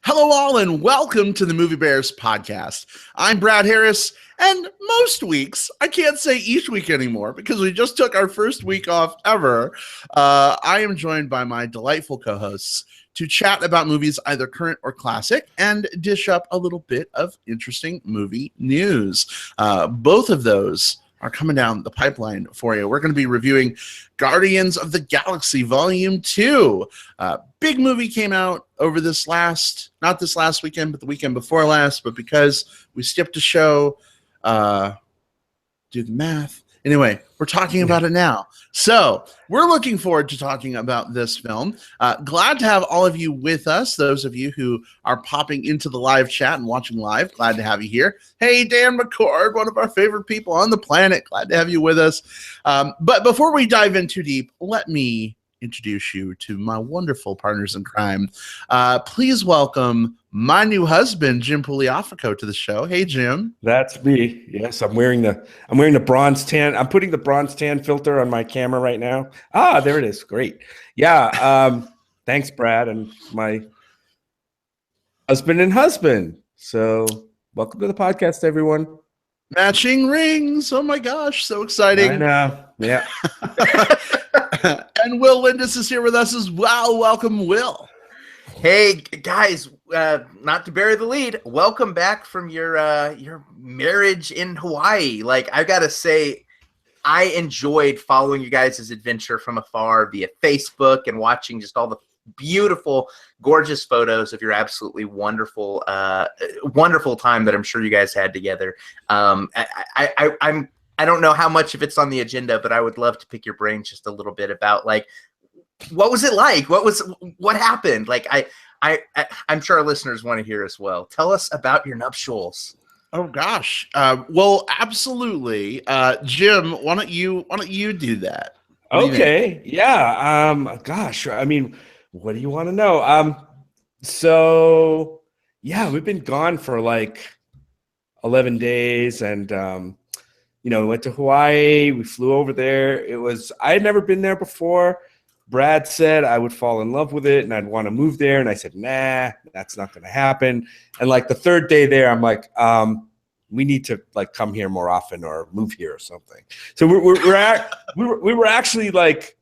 Hello, all, and welcome to the Movie Bears podcast. I'm Brad Harris, and most weeks, I can't say each week anymore because we just took our first week off ever. I am joined by my delightful co-hosts to chat about movies either current or classic and dish up a little bit of interesting movie news. Both of those are coming down the pipeline for you. We're going to be reviewing Guardians of the Galaxy Volume 2. Big movie came out over not this last weekend, but the weekend before last, but because we skipped a show, do the math. Anyway, we're talking about it now. So we're looking forward to talking about this film. Glad to have all of you with us. Those of you who are popping into the live chat and watching live, glad to have you here. Hey, Dan McCord, one of our favorite people on the planet. Glad to have you with us. But before we dive in too deep, let me introduce you to my wonderful partners in crime. Please welcome my new husband, Jim Pugliafico, to the show. Hey, Jim. That's me. Yes, I'm wearing the bronze tan. I'm putting the bronze tan filter on my camera right now. Ah, there it is. Great. Yeah. Thanks, Brad, and my husband. So welcome to the podcast, everyone. Matching rings. Oh my gosh, so exciting. I know. Yeah. And Will Lindis is here with us as well. Welcome, Will. Hey guys, not to bury the lead, welcome back from your marriage in Hawaii. Like, I gotta say, I enjoyed following you guys' adventure from afar via Facebook and watching just all the beautiful, gorgeous photos of your absolutely wonderful time that I'm sure you guys had together. I don't know how much of it's on the agenda, but I would love to pick your brain just a little bit about, like, what was it like? What happened? Like, I'm sure our listeners want to hear as well. Tell us about your nuptials. Oh gosh. Well, absolutely. Jim, why don't you do that? Okay. Yeah. Gosh. I mean, what do you want to know? So yeah, we've been gone for like 11 days, and we went to Hawaii. We flew over there. I had never been there before. Brad said I would fall in love with it and I'd want to move there. And I said, nah, that's not going to happen. And like the third day there, I'm like, we need to like come here more often or move here or something. So we were actually like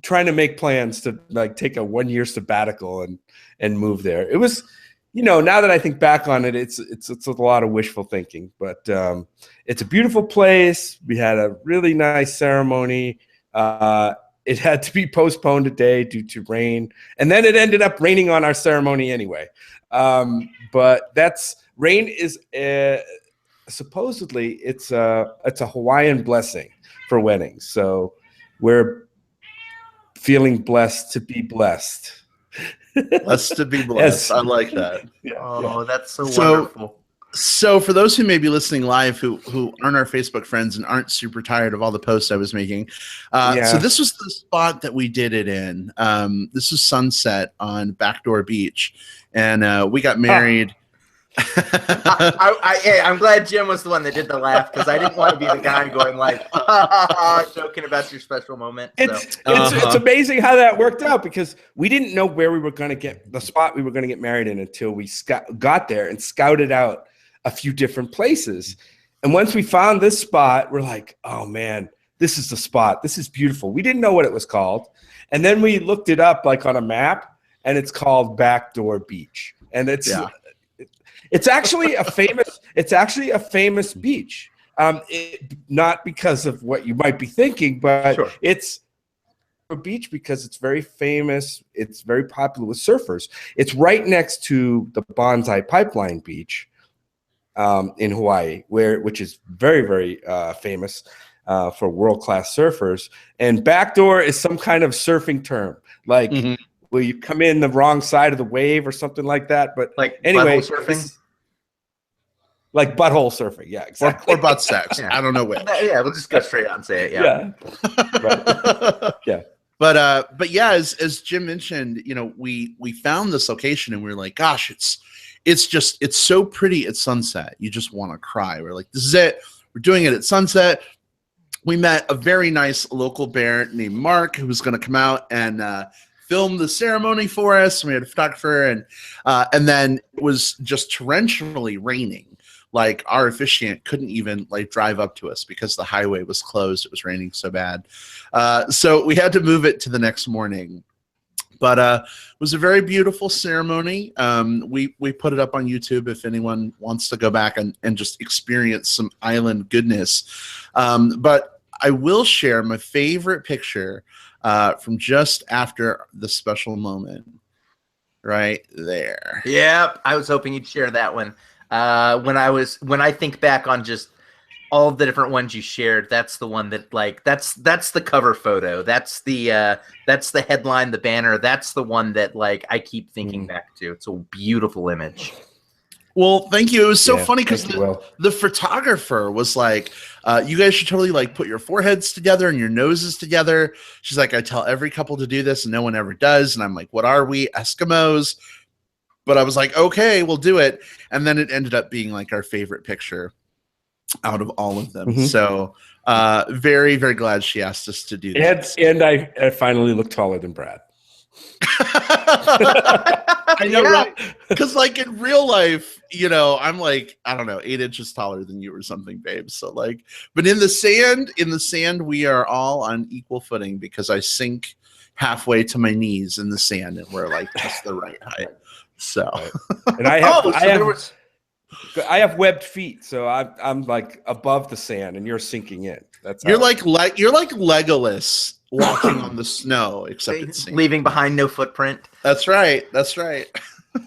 trying to make plans to like take a 1-year sabbatical and move there. It was, now that I think back on it, it's a lot of wishful thinking, but it's a beautiful place. We had a really nice ceremony. It had to be postponed a day due to rain, and then it ended up raining on our ceremony anyway. But rain is supposedly it's a Hawaiian blessing for weddings. So we're feeling blessed to be blessed. Blessed to be blessed. Yes. I like that. Yeah, oh, that's so wonderful. So for those who may be listening live who aren't our Facebook friends and aren't super tired of all the posts I was making, so this was the spot that we did it in. This was sunset on Backdoor Beach, and we got married. I'm glad Jim was the one that did the laugh, because I didn't want to be the guy going like joking about your special moment. It's amazing how that worked out, because we didn't know where we were going to get the spot we were going to get married in until we got there and scouted out a few different places. And once we found this spot, we're like, oh man, this is the spot. This is beautiful. We didn't know what it was called. And then we looked it up like on a map, and it's called Backdoor Beach. And it's actually a famous beach. Not because of what you might be thinking, but sure. It's a beach because it's very famous. It's very popular with surfers. It's right next to the Bonsai Pipeline Beach in Hawaii, which is very, very famous for world-class surfers. And backdoor is some kind of surfing term, like will you come in the wrong side of the wave or something like that. But like anyway, surfing. Like butthole surfing, yeah, exactly. Or butt sex. Yeah. I don't know which. Yeah, we'll just go straight on and say it. Yeah. Right. Yeah. But yeah, as Jim mentioned, we found this location and we were like, gosh, it's so pretty at sunset. You just want to cry. We're like, this is it. We're doing it at sunset. We met a very nice local bear named Mark who was going to come out and filmed the ceremony for us. We had a photographer, and then it was just torrentially raining. Like our officiant couldn't even like drive up to us because the highway was closed. It was raining so bad. So we had to move it to the next morning. But it was a very beautiful ceremony. We put it up on YouTube if anyone wants to go back and just experience some island goodness. But I will share my favorite picture from just after the special moment. Right there. Yep, I was hoping you'd share that one. When I think back on just all of the different ones you shared, that's the one that like that's the cover photo. That's the headline, the banner. That's the one that like I keep thinking back to. It's a beautiful image. Well, thank you. It was so funny because Will. the photographer was like, you guys should totally like put your foreheads together and your noses together. She's like, I tell every couple to do this and no one ever does. And I'm like, what are we, Eskimos? But I was like, okay, we'll do it. And then it ended up being like our favorite picture out of all of them. So very, very glad she asked us to do that. And I finally look taller than Brad. I know, right? Because like in real life, you know, I'm like, I don't know, 8 inches taller than you or something, babe. So like, but in the sand, we are all on equal footing because I sink halfway to my knees in the sand and we're like just the right height. So, and I have webbed feet, so I'm like above the sand, and you're sinking in. That's you're like Legolas walking on the snow, except it's leaving behind no footprint. That's right. That's right.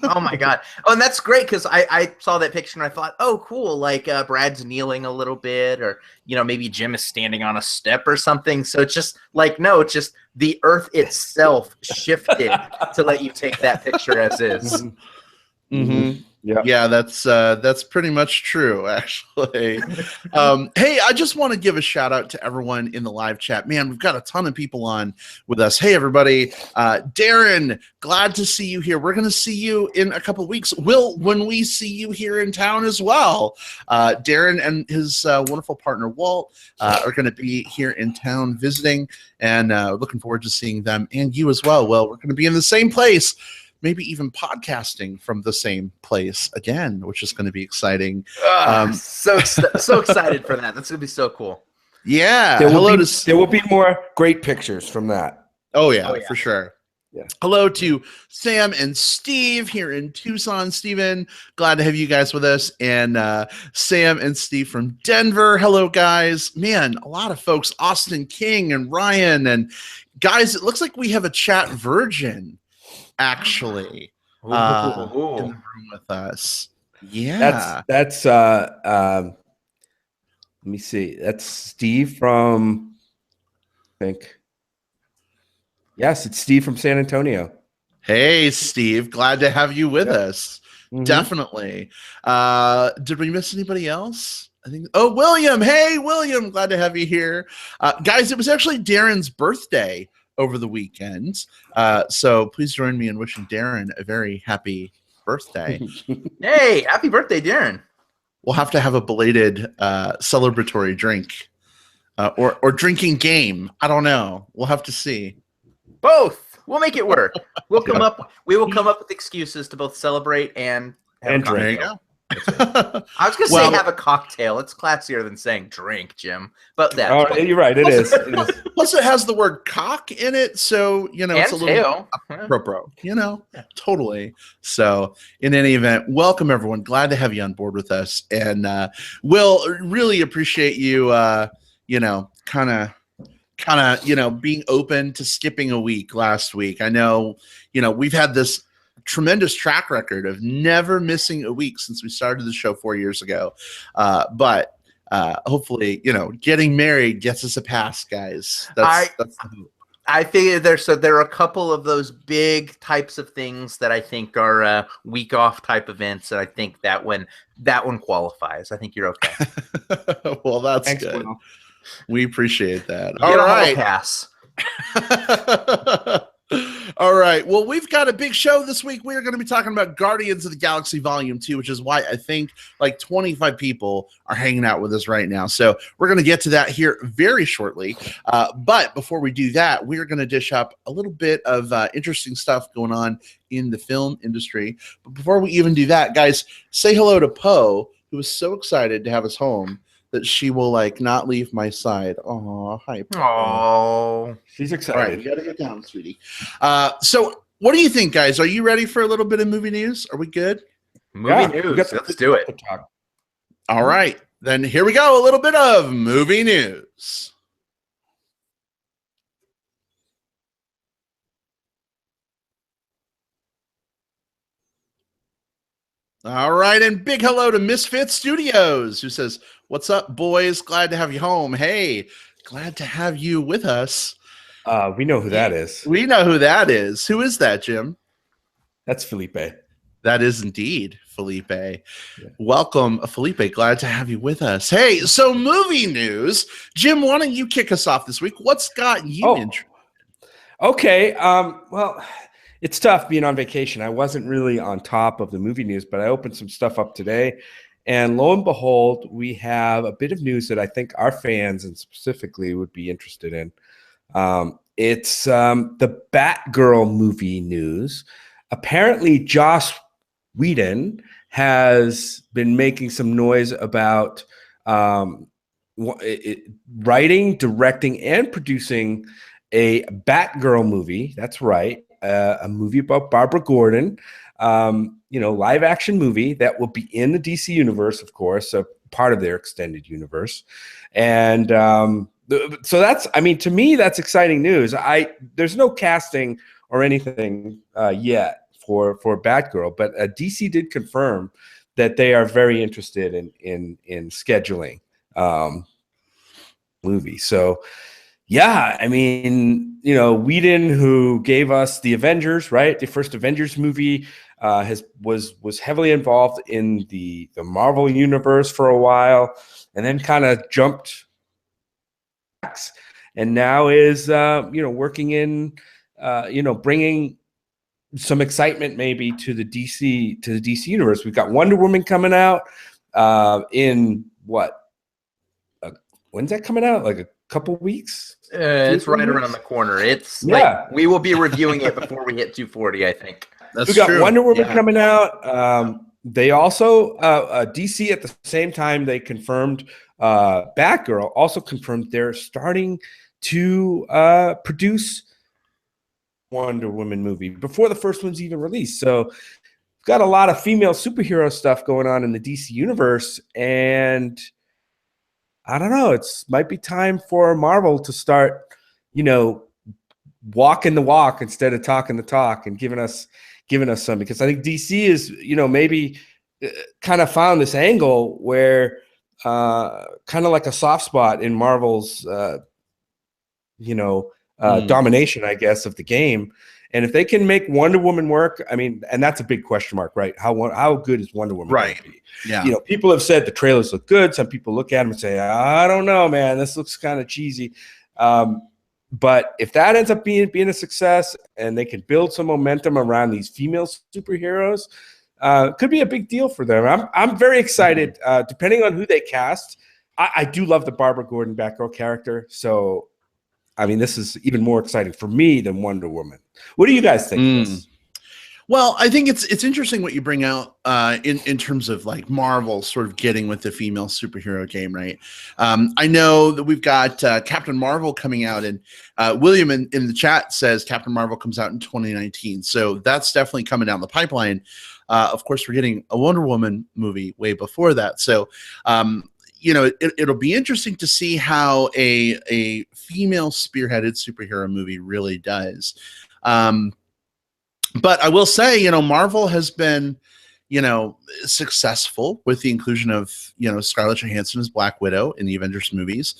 Oh my god! Oh, and that's great because I saw that picture and I thought, oh, cool. Like Brad's kneeling a little bit, or you know, maybe Jim is standing on a step or something. So it's just like no, it's just the earth itself shifted to let you take that picture as is. Yeah, that's pretty much true, actually. Hey, I just want to give a shout out to everyone in the live chat. Man, we've got a ton of people on with us. Hey, everybody. Darren, glad to see you here. We're going to see you in a couple of weeks. When we see you here in town as well. Darren and his wonderful partner, Walt, are going to be here in town visiting, and looking forward to seeing them and you as well. Well, we're going to be in the same place, maybe even podcasting from the same place again, which is going to be exciting. So excited for that. That's going to be so cool. Yeah. There will be more great pictures from that. Oh, yeah, for sure. Yeah. Hello to Sam and Steve here in Tucson. Steven, glad to have you guys with us. And Sam and Steve from Denver. Hello, guys. Man, a lot of folks. Austin King and Ryan. And guys, it looks like we have a chat virgin actually in the room with us. Yeah, that's let me see, that's Steve from, I think, yes, it's Steve from San Antonio. Hey Steve, glad to have you with us. Definitely. Did we miss anybody else? I think William. Hey William, glad to have you here. Guys, it was actually Darren's birthday over the weekend. So please join me in wishing Darren a very happy birthday. Hey, happy birthday, Darren. We'll have to have a belated celebratory drink or drinking game. I don't know. We'll have to see. Both. We'll make it work. We will come up with excuses to both celebrate and drink. There you go. I was going to say have a cocktail. It's classier than saying drink, Jim. But that. You're right. It is. Plus, it has the word cock in it, so you know it's a little pro. You know, totally. So, in any event, welcome everyone. Glad to have you on board with us, and we'll really appreciate you. You know, kind of, you know, being open to skipping a week last week. I know, you know, we've had this tremendous track record of never missing a week since we started the show 4 years ago. But hopefully, you know, getting married gets us a pass, guys. That's the hope. I figure there are a couple of those big types of things that I think are week off type events, and I think that one qualifies. I think you're okay. Well, that's Thanks, good. Will. We appreciate that. All right, pass. All right. Well, we've got a big show this week. We're going to be talking about Guardians of the Galaxy Volume 2, which is why I think like 25 people are hanging out with us right now. So we're going to get to that here very shortly. But before we do that, we're going to dish up a little bit of interesting stuff going on in the film industry. But before we even do that, guys, say hello to Poe, who is so excited to have us home that she will like not leave my side. Oh, hi. Oh, She's All excited. right, you gotta get down, sweetie. So what do you think, guys? Are you ready for a little bit of movie news? Are we good? movie news. Let's do it. All right, then here we go. A little bit of movie news. All right, and big hello to Misfit Studios, who says, "What's up, boys? Glad to have you home. Hey, glad to have you with us." We know who that is. We know who that is. Who is that, Jim? That's Felipe. That is indeed Felipe. Yeah. Welcome, Felipe. Glad to have you with us. Hey, so movie news. Jim, why don't you kick us off this week? What's got you interested? Okay. Well, it's tough being on vacation. I wasn't really on top of the movie news, but I opened some stuff up today. And lo and behold, we have a bit of news that I think our fans and specifically would be interested in. It's the Batgirl movie news. Apparently, Joss Whedon has been making some noise about writing, directing, and producing a Batgirl movie. That's right. A movie about Barbara Gordon, live action movie that will be in the DC universe, of course, a part of their extended universe. And so that's, I mean, to me, that's exciting news. There's no casting or anything yet for Batgirl, but DC did confirm that they are very interested in scheduling movie. So yeah, I mean, Whedon, who gave us the Avengers, right? The first Avengers movie, was heavily involved in the Marvel universe for a while, and then kind of jumped, and now is working in bringing some excitement maybe to the DC universe. We've got Wonder Woman coming out in what? When's that coming out? Like a couple weeks? It's right around the corner. It's we will be reviewing it before we hit 240, I think. That's we got true. Wonder Woman coming out. They also DC at the same time they confirmed Batgirl also confirmed they're starting to produce Wonder Woman movie before the first one's even released. So we've got a lot of female superhero stuff going on in the DC universe, and I don't know. It's might be time for Marvel to start, walking the walk instead of talking the talk and giving us some, because I think DC is, maybe kind of found this angle where kind of like a soft spot in Marvel's, domination, I guess, of the game. And if they can make Wonder Woman work, I mean, and that's a big question mark, right? How good is Wonder Woman going to be? Yeah. People have said the trailers look good. Some people look at them and say, I don't know, man, this looks kind of cheesy. But if that ends up being a success and they can build some momentum around these female superheroes, could be a big deal for them. I'm very excited, depending on who they cast. I do love the Barbara Gordon Batgirl character. So, I mean, this is even more exciting for me than Wonder Woman. What do you guys think of this? Well, I think it's interesting what you bring out in terms of like Marvel sort of getting with the female superhero game, right? I know that we've got Captain Marvel coming out, and William in the chat says Captain Marvel comes out in 2019. So that's definitely coming down the pipeline. Of course, we're getting a Wonder Woman movie way before that. So, it'll be interesting to see how a female spearheaded superhero movie really does. But I will say, Marvel has been, successful with the inclusion of, Scarlett Johansson as Black Widow in the Avengers movies.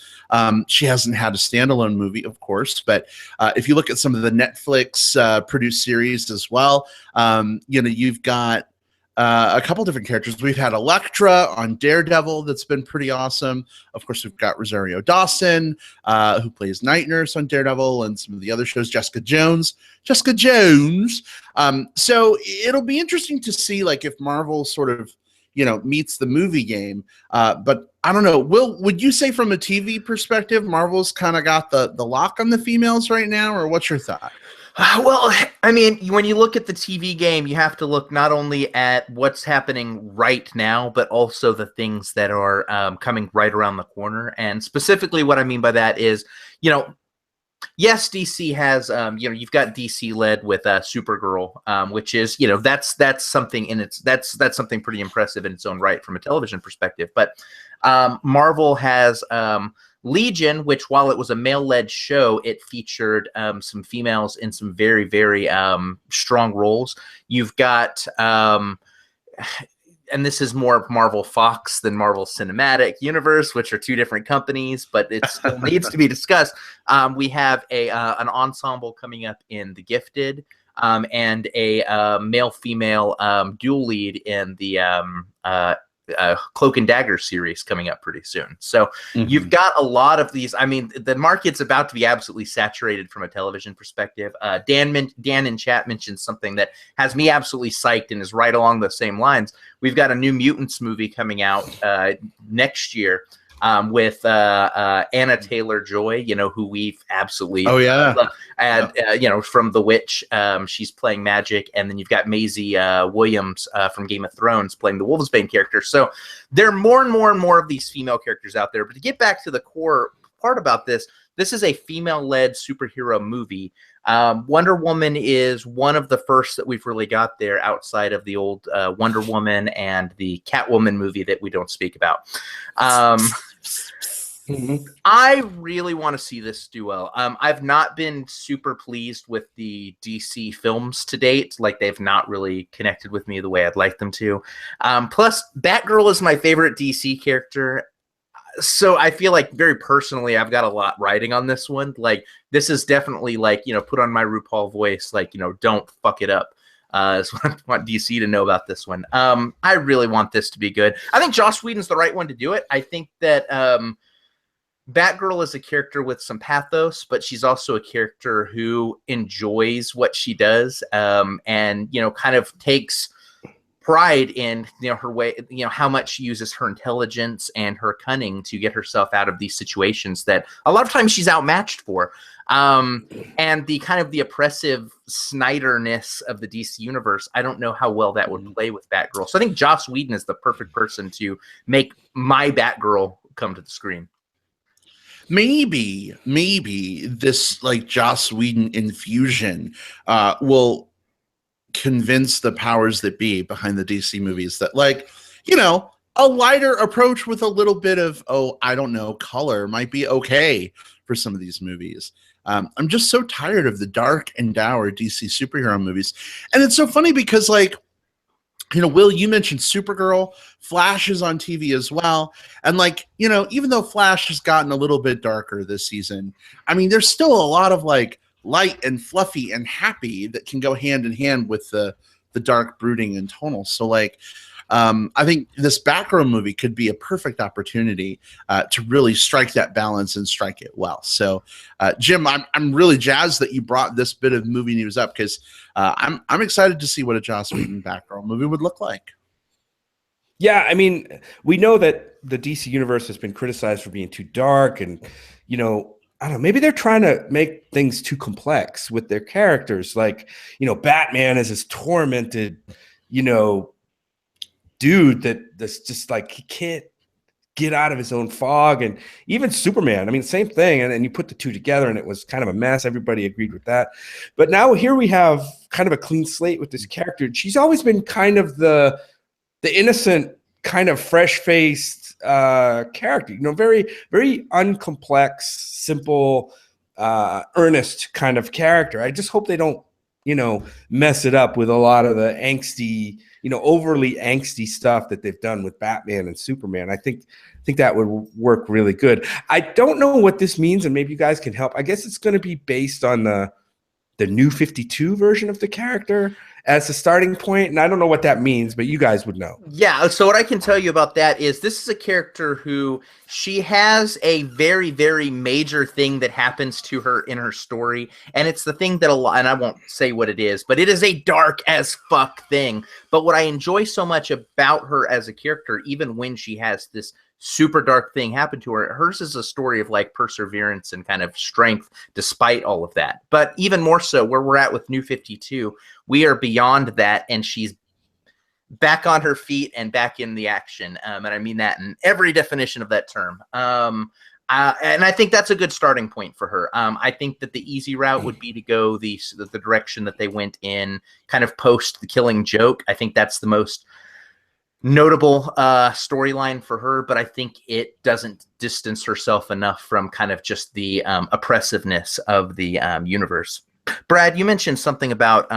She hasn't had a standalone movie, of course, but if you look at some of the Netflix produced series as well, you've got a couple different characters. We've had Elektra on Daredevil. That's been pretty awesome. Of course, we've got Rosario Dawson, who plays Night Nurse on Daredevil and some of the other shows. Jessica Jones. So it'll be interesting to see like if Marvel sort of, meets the movie game. But I don't know. Would you say from a TV perspective, Marvel's kind of got the lock on the females right now, or what's your thought? Well, I mean, when you look at the TV game, you have to look not only at what's happening right now, but also the things that are coming right around the corner. And specifically what I mean by that is, yes, DC has, you've got DC led with Supergirl, which is, that's something that's something pretty impressive in its own right from a television perspective. But Marvel has Legion, which while it was a male-led show, it featured some females in some very, very strong roles. You've got, and this is more Marvel Fox than Marvel Cinematic Universe, which are two different companies, but it still needs to be discussed. We have an ensemble coming up in The Gifted, and a male-female dual lead in the Cloak and Dagger series coming up pretty soon. So you've got a lot of these. I mean, the market's about to be absolutely saturated from a television perspective. Dan in chat mentioned something that has me absolutely psyched and is right along the same lines. We've got a New Mutants movie coming out next year with Anna Taylor-Joy, who we've absolutely loved. And from The Witch, she's playing Magic, and then you've got Maisie Williams from Game of Thrones playing the Wolfsbane character. So there are more and more and more of these female characters out there. But to get back to the core part about this is a female-led superhero movie. Wonder Woman is one of the first that we've really got there outside of the old Wonder Woman and the Catwoman movie that we don't speak about. I really want to see this do well. I've not been super pleased with the DC films to date. Like, they've not really connected with me the way I'd like them to. Plus, Batgirl is my favorite DC character. So I feel like very personally, I've got a lot riding on this one. Like, this is definitely like, put on my RuPaul voice, like, don't fuck it up. Is what I want DC to know about this one. I really want this to be good. I think Joss Whedon's the right one to do it. I think that Batgirl is a character with some pathos, but she's also a character who enjoys what she does, and kind of takes pride in her way, how much she uses her intelligence and her cunning to get herself out of these situations that a lot of times she's outmatched for. And the kind of the oppressive Snyder-ness of the DC universe, I don't know how well that would play with Batgirl. So I think Joss Whedon is the perfect person to make my Batgirl come to the screen. Maybe this like Joss Whedon infusion will convince the powers that be behind the DC movies that, like, a lighter approach with a little bit of, color might be okay for some of these movies. I'm just so tired of the dark and dour DC superhero movies. And it's so funny because, like, Will, you mentioned Supergirl. Flash is on TV as well. And, like, even though Flash has gotten a little bit darker this season, I mean, there's still a lot of, like, light and fluffy and happy that can go hand in hand with the dark, brooding, and tonal. So, like, I think this Batgirl movie could be a perfect opportunity to really strike that balance and strike it well. So, Jim, I'm really jazzed that you brought this bit of movie news up, because I'm excited to see what a Joss Whedon Batgirl movie would look like. Yeah, I mean, we know that the DC universe has been criticized for being too dark, and I don't know, maybe they're trying to make things too complex with their characters. Like, Batman is this tormented, dude that's just like, he can't get out of his own fog. And even Superman, I mean, same thing. And you put the two together and it was kind of a mess. Everybody agreed with that. But now here we have kind of a clean slate with this character. She's always been kind of the innocent, kind of fresh-faced character, very, very uncomplex, simple, earnest kind of character. I just hope they don't, mess it up with a lot of the angsty, overly angsty stuff that they've done with Batman and Superman. I think that would work really good. I don't know what this means, and maybe you guys can help. I guess it's going to be based on the New 52 version of the character. as a starting point, and I don't know what that means, but you guys would know. Yeah, so what I can tell you about that is this is a character who she has a very, very major thing that happens to her in her story, and it's the thing that and I won't say what it is, but it is a dark as fuck thing. But what I enjoy so much about her as a character, even when she has this super dark thing happen to her, hers is a story of like perseverance and kind of strength despite all of that. But even more so, where we're at with New 52, we are beyond that, and she's back on her feet and back in the action. And I mean that in every definition of that term. And I think that's a good starting point for her. I think that the easy route would be to go the direction that they went in, kind of post The Killing Joke. I think that's the most notable storyline for her, but I think it doesn't distance herself enough from kind of just the oppressiveness of the universe. Brad, you mentioned something about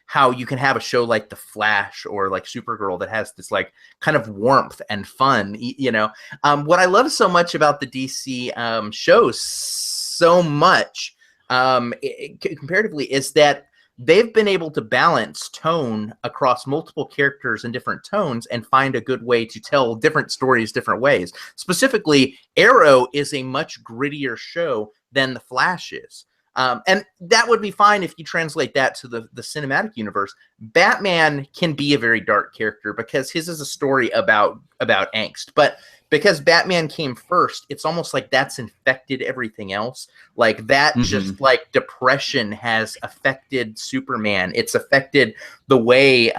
how you can have a show like The Flash or like Supergirl that has this like kind of warmth and fun, you know. What I love so much about the DC shows so much comparatively is that they've been able to balance tone across multiple characters and different tones and find a good way to tell different stories different ways. Specifically, Arrow is a much grittier show than The Flash is. And that would be fine if you translate that to the cinematic universe. Batman can be a very dark character because his is a story about angst. But because Batman came first, it's almost like that's infected everything else. Like that, just like depression has affected Superman. It's affected the way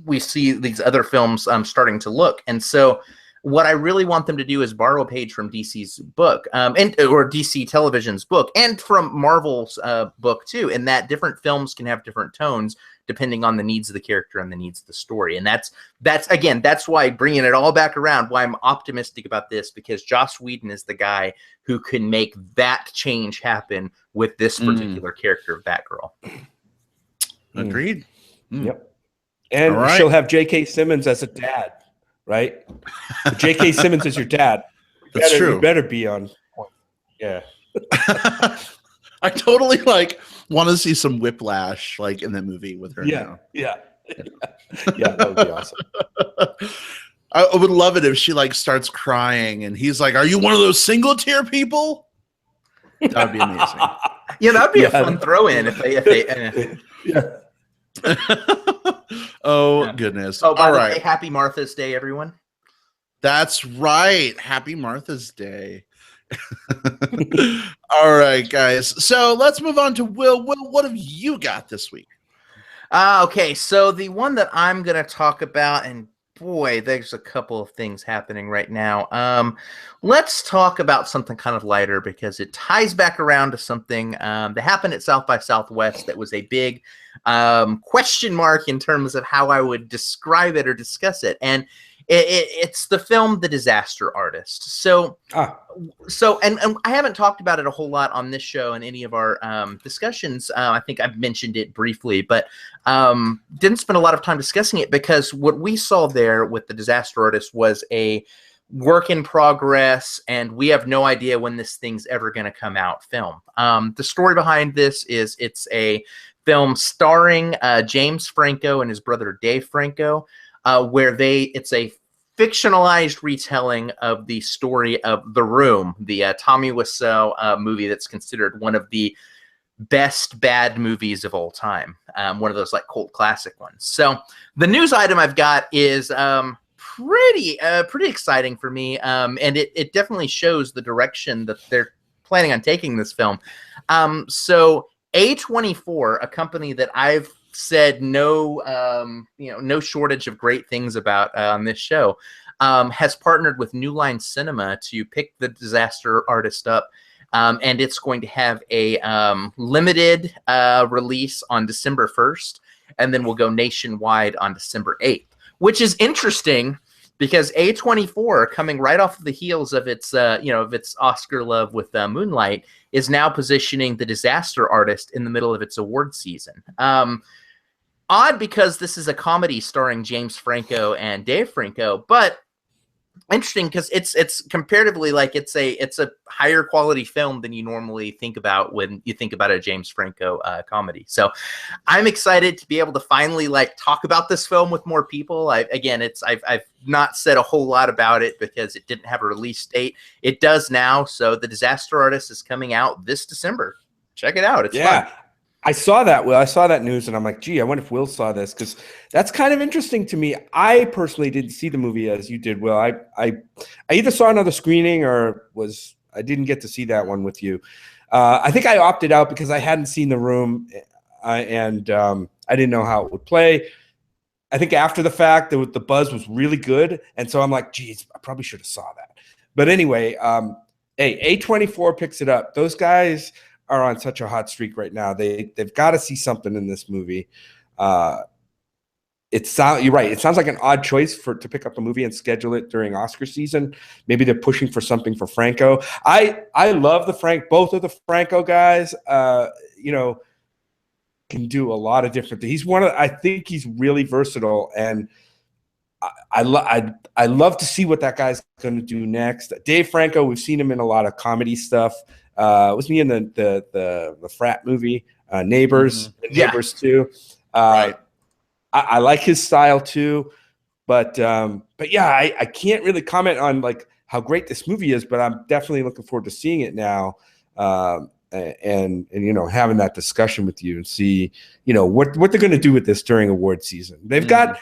we see these other films starting to look. And so what I really want them to do is borrow a page from DC's book, or DC Television's book, and from Marvel's book too, in that different films can have different tones depending on the needs of the character and the needs of the story. And that's why, bringing it all back around, why I'm optimistic about this, because Joss Whedon is the guy who can make that change happen with this particular character of Batgirl. Agreed. Yep. And she'll have J.K. Simmons as a dad, right? J.K. Simmons is your dad. That's true. You better be on point. Yeah. I totally want to see some whiplash in that movie with her. Yeah. Yeah, that would be awesome. I would love it if she starts crying and he's like, "Are you one of those single tier people?" That would be amazing. Yeah, that'd be a fun throw in if they Oh goodness. Oh, by the way, happy Martha's Day, everyone. That's right. Happy Martha's Day. All right, guys. So let's move on to Will. Will, what have you got this week? Okay, so the one that I'm going to talk about, and boy, there's a couple of things happening right now. Let's talk about something kind of lighter because it ties back around to something that happened at South by Southwest that was a big question mark in terms of how I would describe it or discuss it. And it's the film The Disaster Artist. So I haven't talked about it a whole lot on this show and any of our discussions. I think I've mentioned it briefly, but didn't spend a lot of time discussing it because what we saw there with The Disaster Artist was a work in progress, and we have no idea when this thing's ever going to come out film. The story behind this is it's a film starring James Franco and his brother Dave Franco, where it's a fictionalized retelling of the story of The Room, the Tommy Wiseau movie that's considered one of the best bad movies of all time, one of those cult classic ones. So the news item I've got is pretty exciting for me, and it definitely shows the direction that they're planning on taking this film. So A24, a company that I've said no shortage of great things about on this show, has partnered with New Line Cinema to pick The Disaster Artist up, and it's going to have a limited release on December 1st, and then we'll go nationwide on December 8th, which is interesting because A24, coming right off of the heels of its Oscar love with Moonlight, is now positioning The Disaster Artist in the middle of its award season. Odd because this is a comedy starring James Franco and Dave Franco, but interesting because it's comparatively like it's a higher quality film than you normally think about when you think about a James Franco comedy. So I'm excited to be able to finally like talk about this film with more people. I've not said a whole lot about it because it didn't have a release date. It does now. So The Disaster Artist is coming out this December. Check it out. It's fun. I saw that. Will, I saw that news, and I'm like, gee, I wonder if Will saw this, because that's kind of interesting to me. I personally didn't see the movie as you did, Will. I either saw another screening or I didn't get to see that one with you. I think I opted out because I hadn't seen The Room, and I didn't know how it would play. I think after the fact, the buzz was really good, and so I'm like, geez, I probably should have saw that. But anyway, hey, A24 picks it up. Those guys are on such a hot streak right now. They've got to see something in this movie. You're right. It sounds like an odd choice to pick up a movie and schedule it during Oscar season. Maybe they're pushing for something for Franco. I love both of the Franco guys. Can do a lot of different things. I think he's really versatile, and I love to see what that guy's going to do next. Dave Franco, we've seen him in a lot of comedy stuff. Was he in the frat movie Neighbors? Mm-hmm. Neighbors too. Right. I like his style too, but yeah, I can't really comment on like how great this movie is, but I'm definitely looking forward to seeing it now, and having that discussion with you and see what they're going to do with this during award season. They've got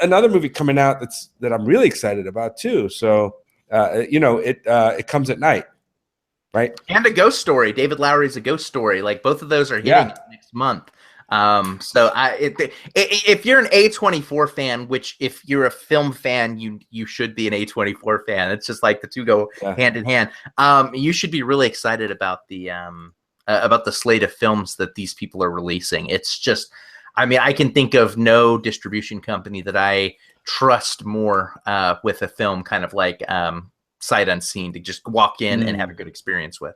another movie coming out that I'm really excited about too. So it comes at night. Right. And a ghost story. David Lowery's A Ghost Story. Like both of those are hitting next month. So if you're an A24 fan, which if you're a film fan, you should be an A24 fan. It's just like the two go hand in hand. You should be really excited about the slate of films that these people are releasing. It's just, I can think of no distribution company that I trust more with a film kind of like sight unseen to just walk in and have a good experience with.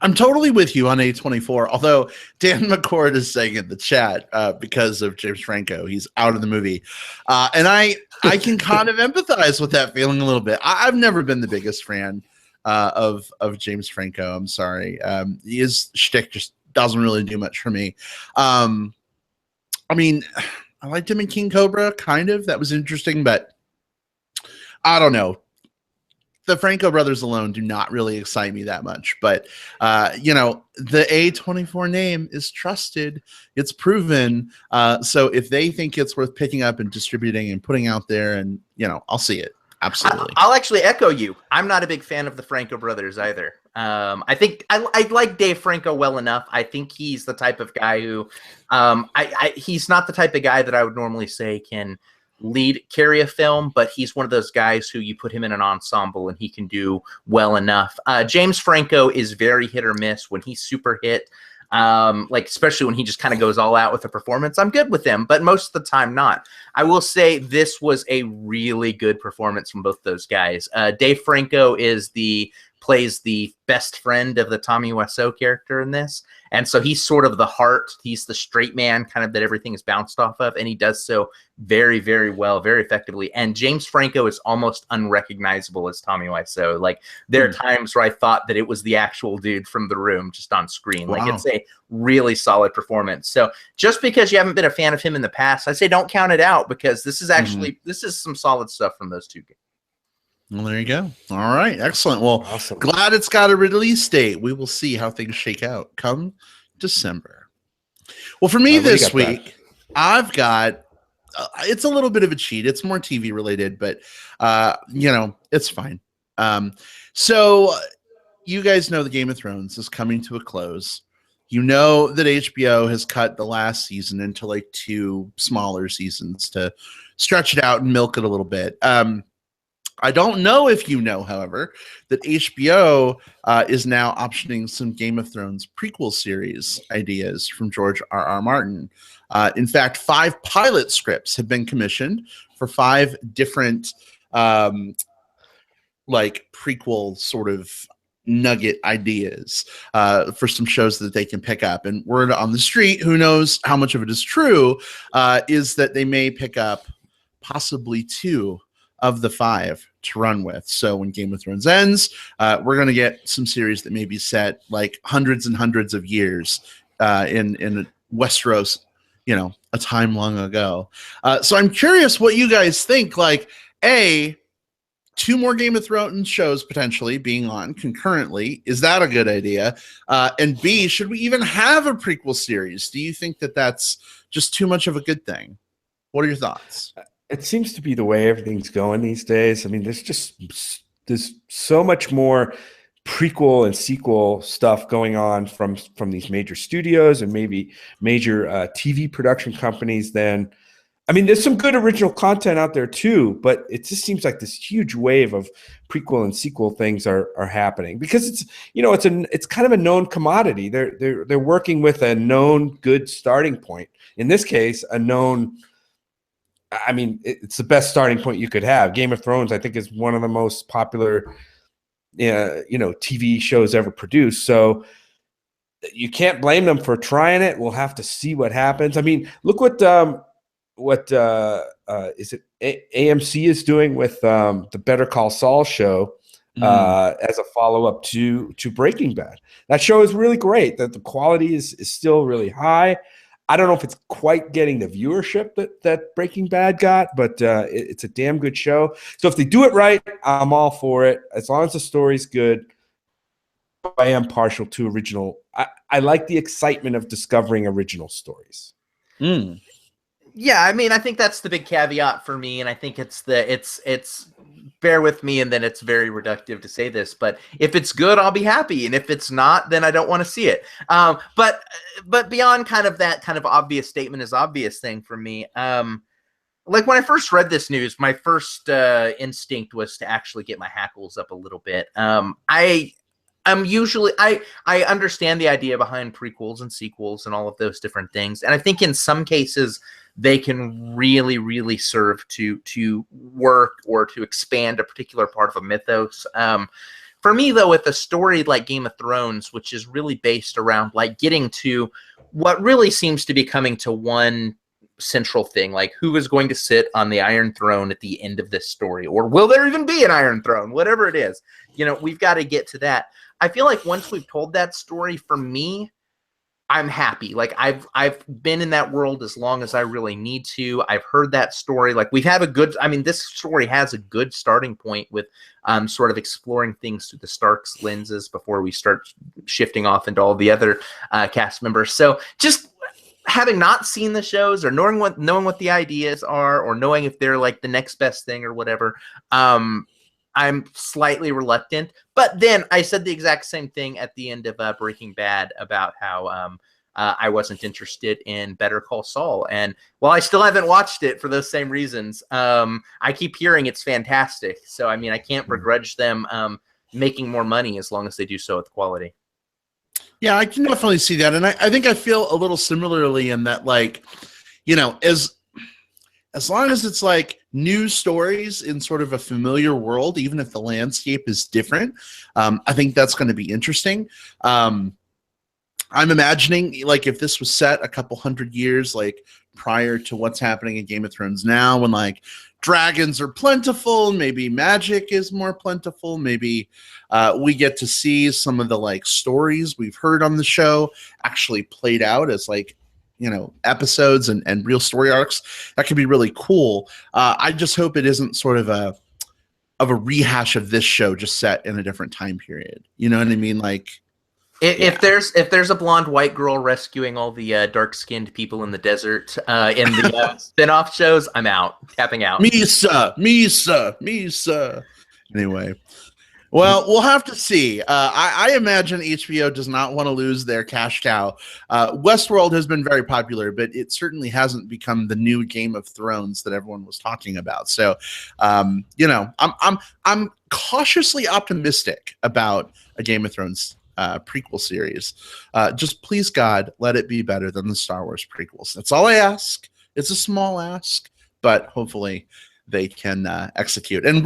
I'm totally with you on A24, although Dan McCord is saying in the chat because of James Franco, he's out of the movie. And I can kind of empathize with that feeling a little bit. I've never been the biggest fan of James Franco. I'm sorry. His shtick just doesn't really do much for me. I liked him in King Cobra, kind of. That was interesting, but I don't know. The Franco brothers alone do not really excite me that much, but the A24 name is trusted. It's proven. So if they think it's worth picking up and distributing and putting out there, and I'll see it. Absolutely. I'll actually echo you. I'm not a big fan of the Franco brothers either. I think I like Dave Franco well enough. I think he's the type of guy who, he's not the type of guy that I would normally say can carry a film, but he's one of those guys who you put him in an ensemble and he can do well enough. James Franco is very hit or miss. When he's super hit, especially when he just kind of goes all out with a performance, I'm good with him, but most of the time not. I will say this was a really good performance from both those guys. Dave Franco plays the best friend of the Tommy Wiseau character in this. And so he's sort of the heart. He's the straight man kind of that everything is bounced off of. And he does so very, very well, very effectively. And James Franco is almost unrecognizable as Tommy Wiseau. Like there are times where I thought that it was the actual dude from The Room just on screen. Wow. Like it's a really solid performance. So just because you haven't been a fan of him in the past, I say don't count it out, because this is actually, this is some solid stuff from those two guys. Well, there you go. All right. Excellent. Well, awesome. Glad it's got a release date. We will see how things shake out come December. Well, for me this week, I've got, it's a little bit of a cheat. It's more TV related, but, it's fine. So you guys know the Game of Thrones is coming to a close. You know that HBO has cut the last season into like 2 smaller seasons to stretch it out and milk it a little bit. I don't know if you know, however, that HBO is now optioning some Game of Thrones prequel series ideas from George R.R. Martin. In fact, 5 pilot scripts have been commissioned for 5 different prequel sort of nugget ideas for some shows that they can pick up. And word on the street, who knows how much of it is true, is that they may pick up possibly 2 of the 5 to run with. So when Game of Thrones ends, we're going to get some series that may be set like hundreds and hundreds of years in Westeros, a time long ago. So I'm curious what you guys think. Like, A, 2 more Game of Thrones shows potentially being on concurrently. Is that a good idea? And B, should we even have a prequel series? Do you think that that's just too much of a good thing? What are your thoughts? It seems to be the way everything's going these days. I mean, there's so much more prequel and sequel stuff going on from these major studios and maybe major TV production companies than. I mean, there's some good original content out there too, but it just seems like this huge wave of prequel and sequel things are happening because it's kind of a known commodity. They're working with a known good starting point. In this case, a known. I mean, it's the best starting point you could have. Game of Thrones, I think, is one of the most popular, TV shows ever produced. So you can't blame them for trying it. We'll have to see what happens. I mean, look what is it AMC is doing with the Better Call Saul show as a follow-up to Breaking Bad. That show is really great. That the quality is still really high. I don't know if it's quite getting the viewership that Breaking Bad got, but it's a damn good show. So if they do it right, I'm all for it. As long as the story's good. I am partial to original. I like the excitement of discovering original stories. Yeah, I mean, I think that's the big caveat for me, and I think it's bear with me, and then it's very reductive to say this, but if it's good, I'll be happy, and if it's not, then I don't want to see it. But beyond kind of that kind of obvious statement is obvious thing for me. Like when I first read this news, my first instinct was to actually get my hackles up a little bit. I understand the idea behind prequels and sequels and all of those different things, and I think in some cases they can really, really serve to work or to expand a particular part of a mythos. For me, though, with a story like Game of Thrones, which is really based around like getting to what really seems to be coming to one central thing, like who is going to sit on the Iron Throne at the end of this story, or will there even be an Iron Throne? Whatever it is, we've got to get to that. I feel like once we've told that story, for me, I'm happy. Like I've been in that world as long as I really need to. I've heard that story. Like this story has a good starting point with sort of exploring things through the Starks lenses before we start shifting off into all the other cast members. So just having not seen the shows or knowing what the ideas are or knowing if they're like the next best thing or whatever, I'm slightly reluctant, but then I said the exact same thing at the end of Breaking Bad about how I wasn't interested in Better Call Saul. And while I still haven't watched it for those same reasons, I keep hearing it's fantastic. So, I mean, I can't begrudge them making more money as long as they do so with quality. Yeah, I can definitely see that. And I think I feel a little similarly in that, like, as long as it's like new stories in sort of a familiar world, even if the landscape is different, I think that's going to be interesting. I'm imagining like if this was set a couple hundred years like prior to what's happening in Game of Thrones now, when like dragons are plentiful, maybe magic is more plentiful, maybe we get to see some of the like stories we've heard on the show actually played out as like episodes and real story arcs. That could be really cool. I just hope it isn't sort of a rehash of this show just set in a different time period. You know what I mean? Like if there's a blonde white girl rescuing all the dark-skinned people in the desert in the spin-off shows, I'm out. Tapping out. Misa. Anyway. Well, we'll have to see. I imagine HBO does not want to lose their cash cow. Westworld has been very popular, but it certainly hasn't become the new Game of Thrones that everyone was talking about. So, I'm cautiously optimistic about a Game of Thrones prequel series. Just please, God, let it be better than the Star Wars prequels. That's all I ask. It's a small ask, but hopefully they can execute. And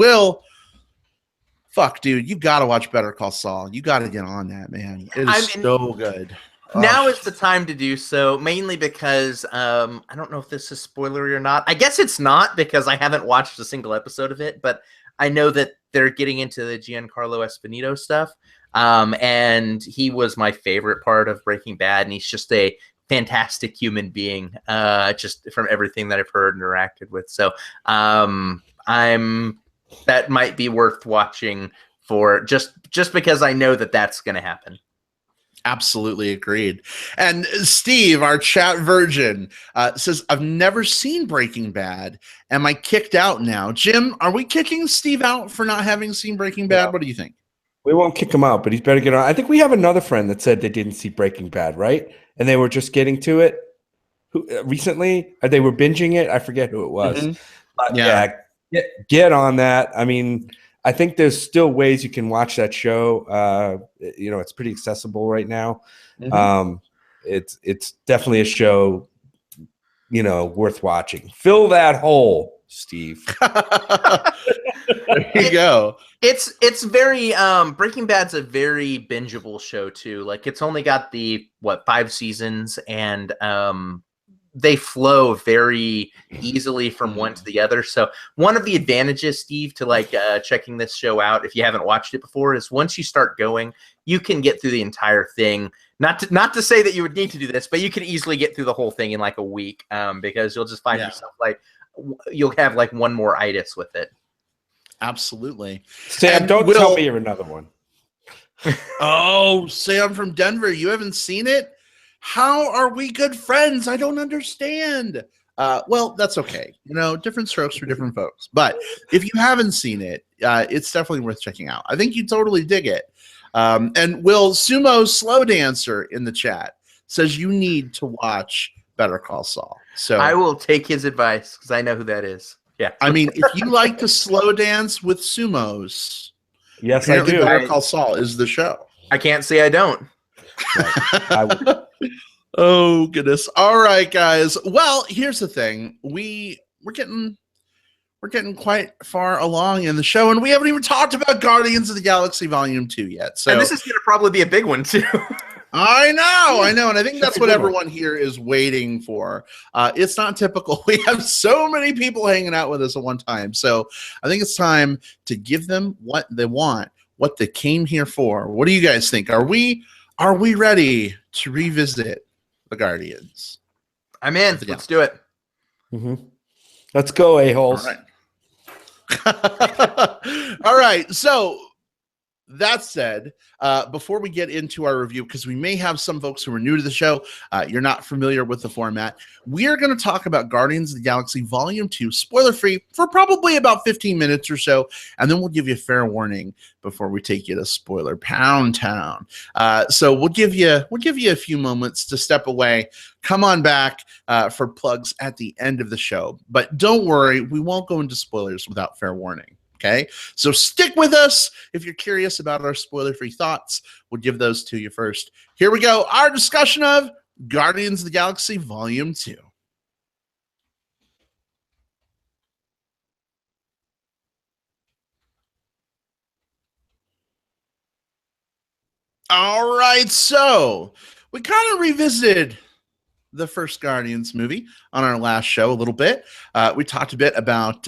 fuck, dude, you got to watch Better Call Saul. You got to get on that, man. It is so good. Now is the time to do so, mainly because I don't know if this is spoilery or not. I guess it's not because I haven't watched a single episode of it, but I know that they're getting into the Giancarlo Esposito stuff. And he was my favorite part of Breaking Bad, and he's just a fantastic human being, just from everything that I've heard and interacted with. So that might be worth watching for just because I know that that's going to happen. Absolutely agreed. And Steve, our chat virgin, says, I've never seen Breaking Bad. Am I kicked out now? Jim, are we kicking Steve out for not having seen Breaking Bad? Yeah. What do you think? We won't kick him out, but he's better get on. I think we have another friend that said they didn't see Breaking Bad, right? And they were just getting to it recently. They were binging it. I forget who it was. Mm-hmm. But yeah, get on that. I mean, I think there's still ways you can watch that show. It's pretty accessible right now. Mm-hmm. It's definitely a show, worth watching. Fill that hole, Steve. There you go. It's very Breaking Bad's a very bingeable show too. Like it's only got 5 seasons, and they flow very easily from one to the other. So one of the advantages, Steve, to checking this show out, if you haven't watched it before, is once you start going, you can get through the entire thing. Not to say that you would need to do this, but you can easily get through the whole thing in like a week, because you'll just find yourself you'll have like one more itis with it. Absolutely. Sam, don't tell me you're another one. Oh, Sam from Denver, you haven't seen it? How are we good friends? I don't understand. Well, that's okay. Different strokes for different folks. But if you haven't seen it, it's definitely worth checking out. I think you totally dig it. And Will Sumo Slow Dancer in the chat says you need to watch Better Call Saul. So I will take his advice because I know who that is. Yeah. I mean, if you like to slow dance with sumos, yes, I do. Better Call Saul is the show. I can't say I don't. Oh goodness! All right, guys. Well, here's the thing: we're getting quite far along in the show, and we haven't even talked about Guardians of the Galaxy Volume 2 yet. So, and this is going to probably be a big one too. I know, and I think that's what everyone here is waiting for. It's not typical. We have so many people hanging out with us at one time, so I think it's time to give them what they want, what they came here for. What do you guys think? Are we ready to revisit the Guardians? I'm in. Let's do it. Mm-hmm. Let's go, a-holes. All right. All right. So that said, before we get into our review, because we may have some folks who are new to the show, you're not familiar with the format, we are going to talk about Guardians of the Galaxy Volume 2, spoiler-free, for probably about 15 minutes or so, and then we'll give you a fair warning before we take you to Spoiler Pound Town. So we'll give you a few moments to step away. Come on back for plugs at the end of the show. But don't worry, we won't go into spoilers without fair warning. Okay, so stick with us if you're curious about our spoiler-free thoughts. We'll give those to you first. Here we go. Our discussion of Guardians of the Galaxy Volume 2. All right, so we kind of revisited the first Guardians movie on our last show a little bit. We talked a bit about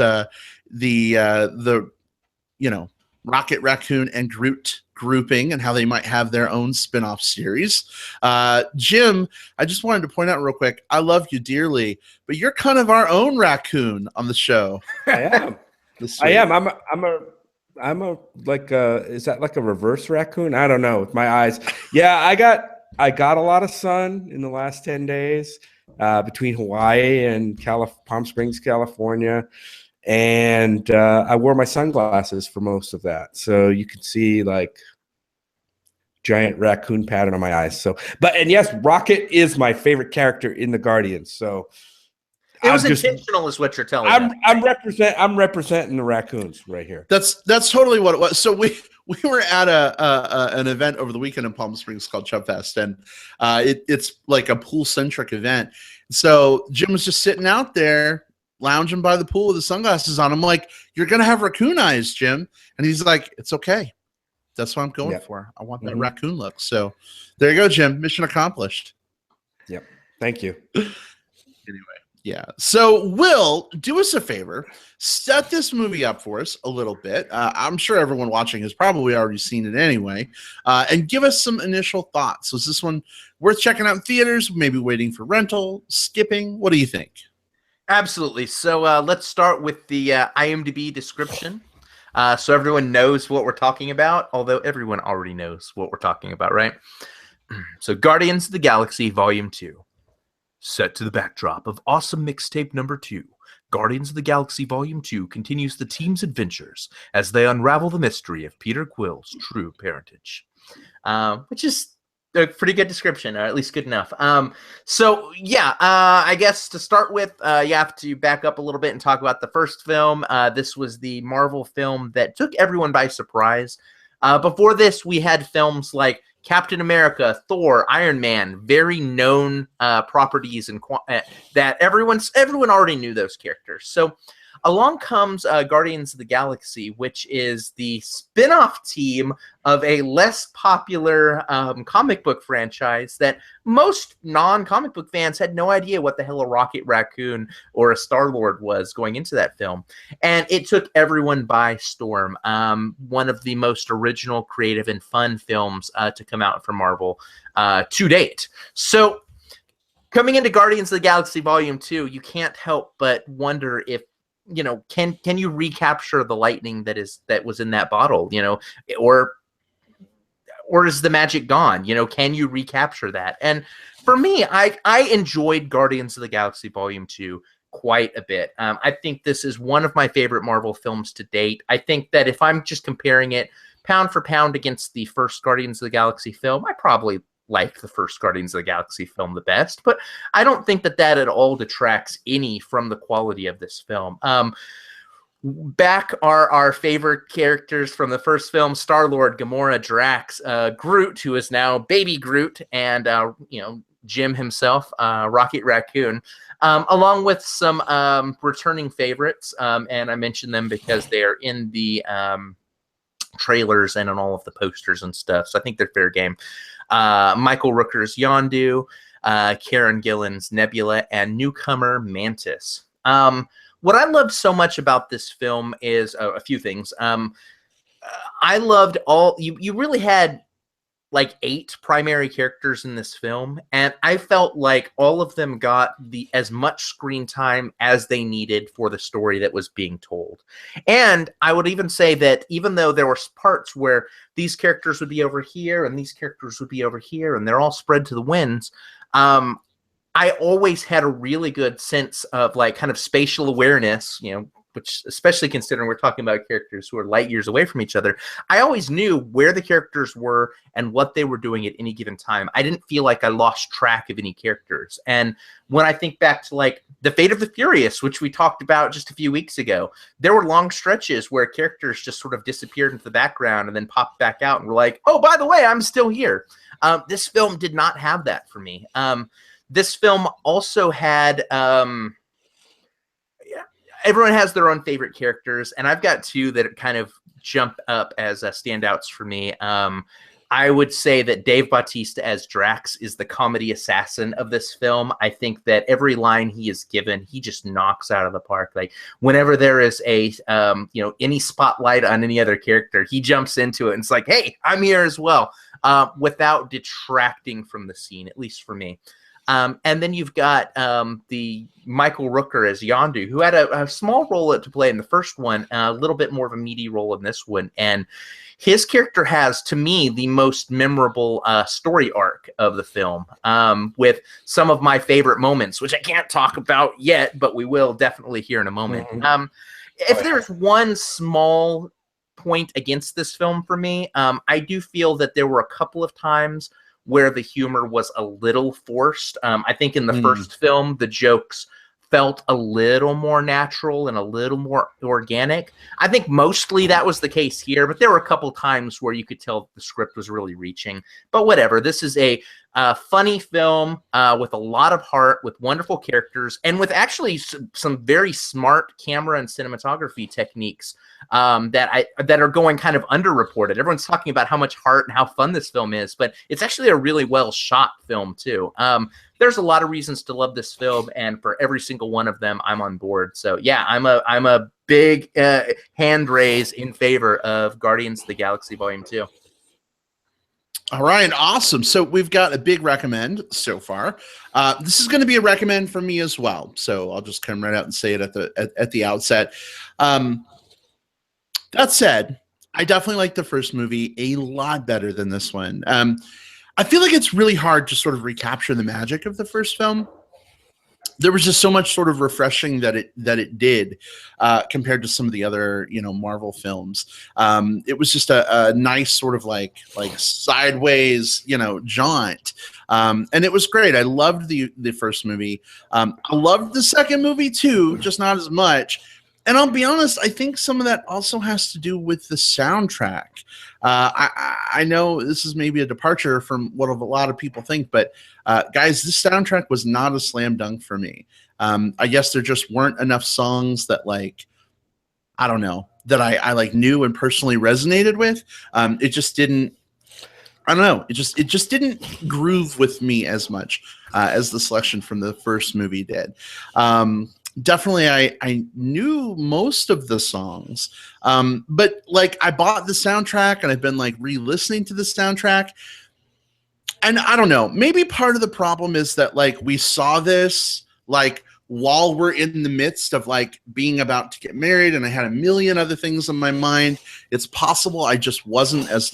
the Rocket Raccoon and Groot grouping and how they might have their own spin-off series. Jim, I just wanted to point out real quick, I love you dearly, but you're kind of our own raccoon on the show. I am. I am. I'm a is that like a reverse raccoon? I don't know with my eyes. Yeah, I got a lot of sun in the last 10 days between Hawaii and Palm Springs, California. And I wore my sunglasses for most of that. So you can see like giant raccoon pattern on my eyes. So, and yes, Rocket is my favorite character in the Guardians. So it was intentional, is what you're telling me. I'm representing the raccoons right here. That's totally what it was. So we were at an event over the weekend in Palm Springs called Chub Fest, and it's like a pool centric event. So Jim was just sitting out there lounging by the pool with his sunglasses on. I'm like, "You're gonna have raccoon eyes, Jim," and he's like, "It's okay. That's what I'm going Yep. for. I want that Mhm. raccoon look. So there you go, Jim. Mission accomplished. Yep. Thank you. Yeah. So, Will, do us a favor. Set this movie up for us a little bit. I'm sure everyone watching has probably already seen it anyway. And give us some initial thoughts. Was this one worth checking out in theaters? Maybe waiting for rental? Skipping? What do you think? Absolutely. So let's start with the IMDb description. So everyone knows what we're talking about, although everyone already knows what we're talking about, right? So Guardians of the Galaxy Volume 2. Set to the backdrop of awesome mixtape number 2, Guardians of the Galaxy Volume 2 continues the team's adventures as they unravel the mystery of Peter Quill's true parentage. Which is a pretty good description, or at least good enough. I guess to start with, you have to back up a little bit and talk about the first film. This was the Marvel film that took everyone by surprise. Before this, we had films like Captain America, Thor, Iron Man, very known properties and that everyone already knew those characters. So along comes Guardians of the Galaxy, which is the spin-off team of a less popular comic book franchise that most non-comic book fans had no idea what the hell a Rocket Raccoon or a Star-Lord was going into that film. And it took everyone by storm. One of the most original, creative, and fun films to come out from Marvel to date. So coming into Guardians of the Galaxy Volume 2, you can't help but wonder if, can you recapture the lightning that was in that bottle, or is the magic gone? Can you recapture that? And for me, I enjoyed Guardians of the Galaxy Volume 2 quite a bit. I think this is one of my favorite Marvel films to date. I think that if I'm just comparing it pound for pound against the first Guardians of the Galaxy film, I probably like the first Guardians of the Galaxy film the best, but I don't think that at all detracts any from the quality of this film. Back are our favorite characters from the first film: Star-Lord, Gamora, Drax, Groot, who is now Baby Groot, and Jim himself, Rocket Raccoon, along with some returning favorites, and I mention them because they are in the trailers and on all of the posters and stuff, so I think they're fair game. Michael Rooker's Yondu, Karen Gillan's Nebula, and newcomer Mantis. What I loved so much about this film is a few things. I loved you really had like 8 primary characters in this film, and I felt like all of them got as much screen time as they needed for the story that was being told. And I would even say that even though there were parts where these characters would be over here and these characters would be over here and they're all spread to the winds, I always had a really good sense of like kind of spatial awareness, which, especially considering we're talking about characters who are light years away from each other, I always knew where the characters were and what they were doing at any given time. I didn't feel like I lost track of any characters. And when I think back to like The Fate of the Furious, which we talked about just a few weeks ago, there were long stretches where characters just sort of disappeared into the background and then popped back out and were like, oh, by the way, I'm still here. This film did not have that for me. This film also had... everyone has their own favorite characters, and I've got 2 that kind of jump up as standouts for me. I would say that Dave Bautista as Drax is the comedy assassin of this film. I think that every line he is given, he just knocks out of the park. Like whenever there is a any spotlight on any other character, he jumps into it and it's like, hey, I'm here as well, without detracting from the scene, at least for me. And then you've got the Michael Rooker as Yondu, who had a small role to play in the first one, a little bit more of a meaty role in this one. And his character has, to me, the most memorable story arc of the film, with some of my favorite moments, which I can't talk about yet, but we will definitely hear in a moment. Mm-hmm. If there's one small point against this film for me, I do feel that there were a couple of times where the humor was a little forced. I think in the first film, the jokes felt a little more natural and a little more organic. I think mostly that was the case here, but there were a couple times where you could tell the script was really reaching. But whatever, this is a funny film with a lot of heart, with wonderful characters, and with actually some very smart camera and cinematography techniques that are going kind of underreported. Everyone's talking about how much heart and how fun this film is, but it's actually a really well shot film too. There's a lot of reasons to love this film, and for every single one of them, I'm on board. So yeah, I'm a big hand raise in favor of Guardians of the Galaxy Volume 2. All right, awesome. So we've got a big recommend so far. This is going to be a recommend for me as well. So I'll just come right out and say it at the outset. That said, I definitely like the first movie a lot better than this one. I feel like it's really hard to sort of recapture the magic of the first film. There was just so much sort of refreshing that it did compared to some of the other, Marvel films. It was just a nice sort of like sideways, jaunt. And it was great. I loved the first movie. I loved the second movie too, just not as much. And I'll be honest, I think some of that also has to do with the soundtrack. I know this is maybe a departure from what a lot of people think, but guys, this soundtrack was not a slam dunk for me. I guess there just weren't enough songs that I don't know, that I knew and personally resonated with. It just didn't. I don't know. It just didn't groove with me as much as the selection from the first movie did. Definitely, I knew most of the songs, but I bought the soundtrack and I've been re-listening to the soundtrack, and I don't know. Maybe part of the problem is that we saw this while we're in the midst of being about to get married, and I had a million other things in my mind. It's possible I just wasn't as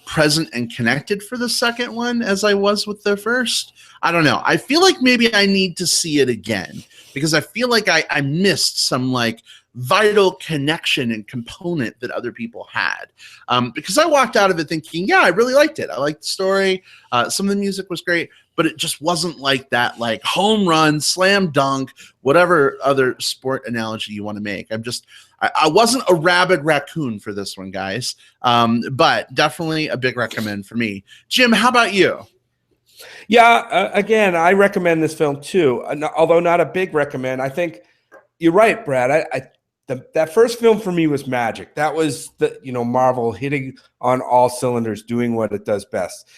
present and connected for the second one as I was with the first. I don't know. I feel like maybe I need to see it again, because I feel like I missed some vital connection and component that other people had. Because I walked out of it thinking, yeah, I really liked it. I liked the story. Some of the music was great, but it just wasn't that home run, slam dunk, whatever other sport analogy you want to make. I wasn't a rabid raccoon for this one, guys. But definitely a big recommend for me. Jim, how about you? Yeah, again, I recommend this film too, although not a big recommend. I think you're right, Brad. That first film for me was magic. That was Marvel hitting on all cylinders, doing what it does best,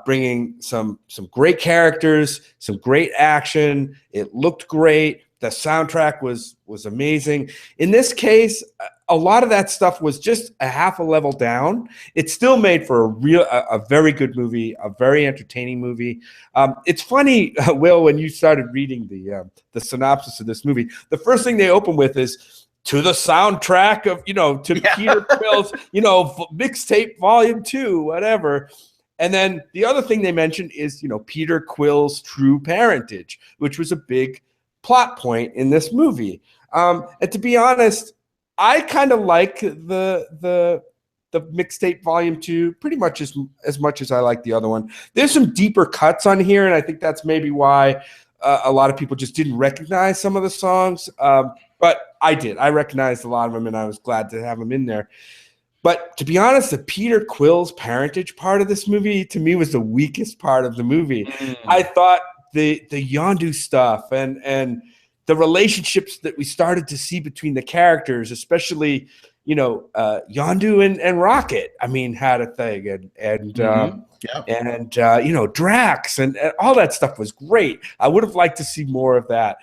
bringing some great characters, some great action. It looked great. The soundtrack was amazing. In this case, a lot of that stuff was just a half a level down. It still made for a very good movie, a very entertaining movie. It's funny, Will, when you started reading the synopsis of this movie, the first thing they open with is to the soundtrack of Peter Quill's mixtape volume 2, whatever. And then the other thing they mentioned is Peter Quill's true parentage, which was a big plot point in this movie. And to be honest, I kind of like the mixtape volume 2 pretty much as much as I like the other one. There's some deeper cuts on here, and I think that's maybe why a lot of people just didn't recognize some of the songs. But I did. I recognized a lot of them, and I was glad to have them in there. But to be honest, the Peter Quill's parentage part of this movie, to me, was the weakest part of the movie. I thought the Yondu stuff and the relationships that we started to see between the characters, especially, Yondu and Rocket, had a thing, and Drax and all that stuff was great. I would have liked to see more of that.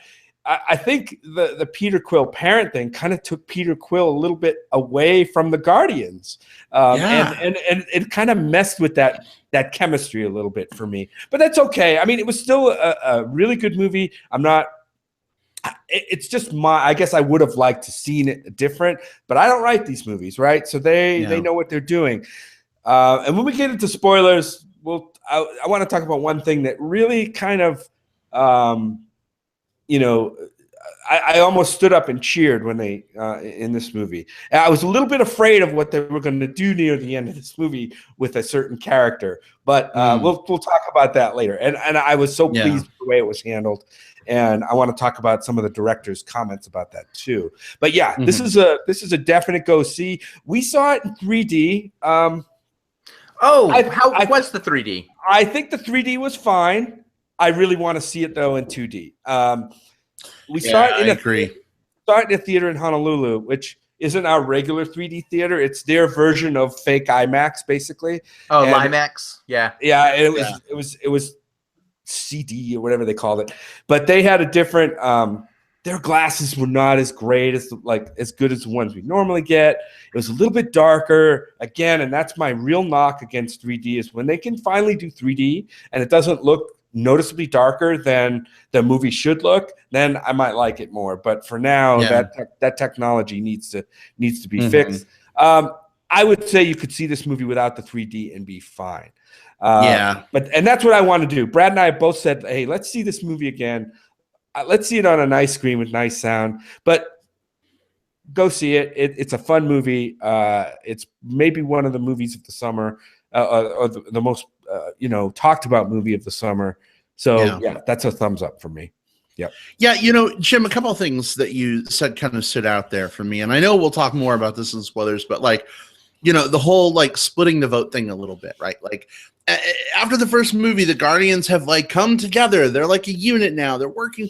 I think the Peter Quill parent thing kind of took Peter Quill a little bit away from the Guardians, and it kind of messed with that chemistry a little bit for me. But that's okay. It was still a really good movie. It's just I guess I would have liked to seen it different, but I don't write these movies, right? So they know what they're doing. And when we get into spoilers, I want to talk about one thing that really kind of, I almost stood up and cheered when they in this movie. And I was a little bit afraid of what they were going to do near the end of this movie with a certain character, but we'll talk about that later. And I was so pleased with the way it was handled, and I want to talk about some of the director's comments about that too. But yeah, this is a definite go see. We saw it in 3D. How was the 3D? I think the 3D was fine. I really want to see it though in 2D. We saw it in a theater in Honolulu, which isn't our regular 3D theater. It's their version of fake IMAX, basically. Oh, IMAX, yeah. Yeah, it was CD or whatever they called it, but they had a different. Their glasses were not as great as good as the ones we normally get. It was a little bit darker again, and that's my real knock against 3D is when they can finally do 3D and it doesn't look noticeably darker than the movie should look, then I might like it more. But for now, that technology needs to be fixed. I would say you could see this movie without the 3D and be fine. But that's what I want to do. Brad and I both said, hey, let's see this movie again. Let's see it on a nice screen with nice sound. But go see it. It's a fun movie. It's maybe one of the movies of the summer, or the most talked about movie of the summer. So yeah, that's a thumbs up for me. Yep. Yeah, Jim, a couple of things that you said kind of stood out there for me, and I know we'll talk more about this in spoilers, but the whole splitting the vote thing a little bit, right? After the first movie, the Guardians have come together. They're like a unit now. They're working,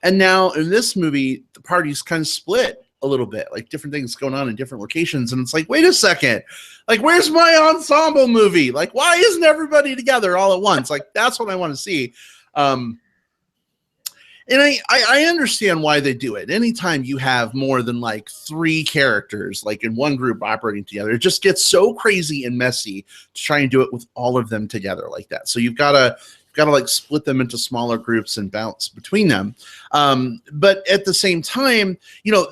and now in this movie, the party's kind of split a little bit, different things going on in different locations. And it's wait a second, where's my ensemble movie? Why isn't everybody together all at once? That's what I want to see. And I understand why they do it. Anytime you have more than 3 characters in one group operating together, it just gets so crazy and messy to try and do it with all of them together like that. So you've got to split them into smaller groups and bounce between them. But at the same time,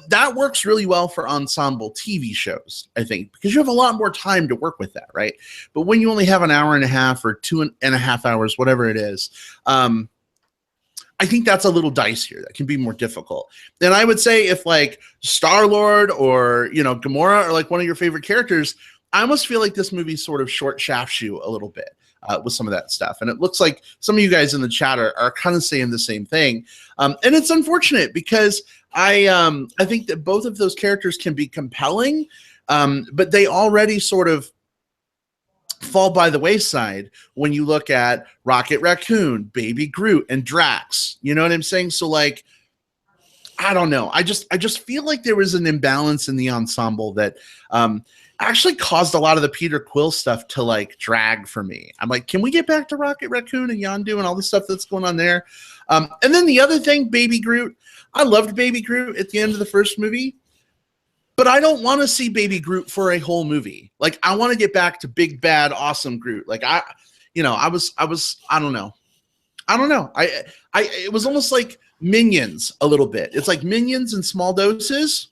that works really well for ensemble TV shows, I think, because you have a lot more time to work with that, right? But when you only have an hour and a half or 2.5 hours, whatever it is, I think that's a little dicier. That can be more difficult. And I would say if Star-Lord or, Gamora are one of your favorite characters, I almost feel like this movie sort of short shafts you a little bit with some of that stuff. And it looks like some of you guys in the chat are kind of saying the same thing. And it's unfortunate because I think that both of those characters can be compelling, but they already sort of fall by the wayside when you look at Rocket Raccoon, Baby Groot, and Drax. You know what I'm saying? So I don't know. I just feel like there was an imbalance in the ensemble that actually caused a lot of the Peter Quill stuff to drag for me. I'm can we get back to Rocket Raccoon and Yondu and all the stuff that's going on there? And then the other thing, Baby Groot. I loved Baby Groot at the end of the first movie, but I don't want to see Baby Groot for a whole movie. I want to get back to big, bad, awesome Groot. I don't know. It was almost like Minions a little bit. It's like Minions in small doses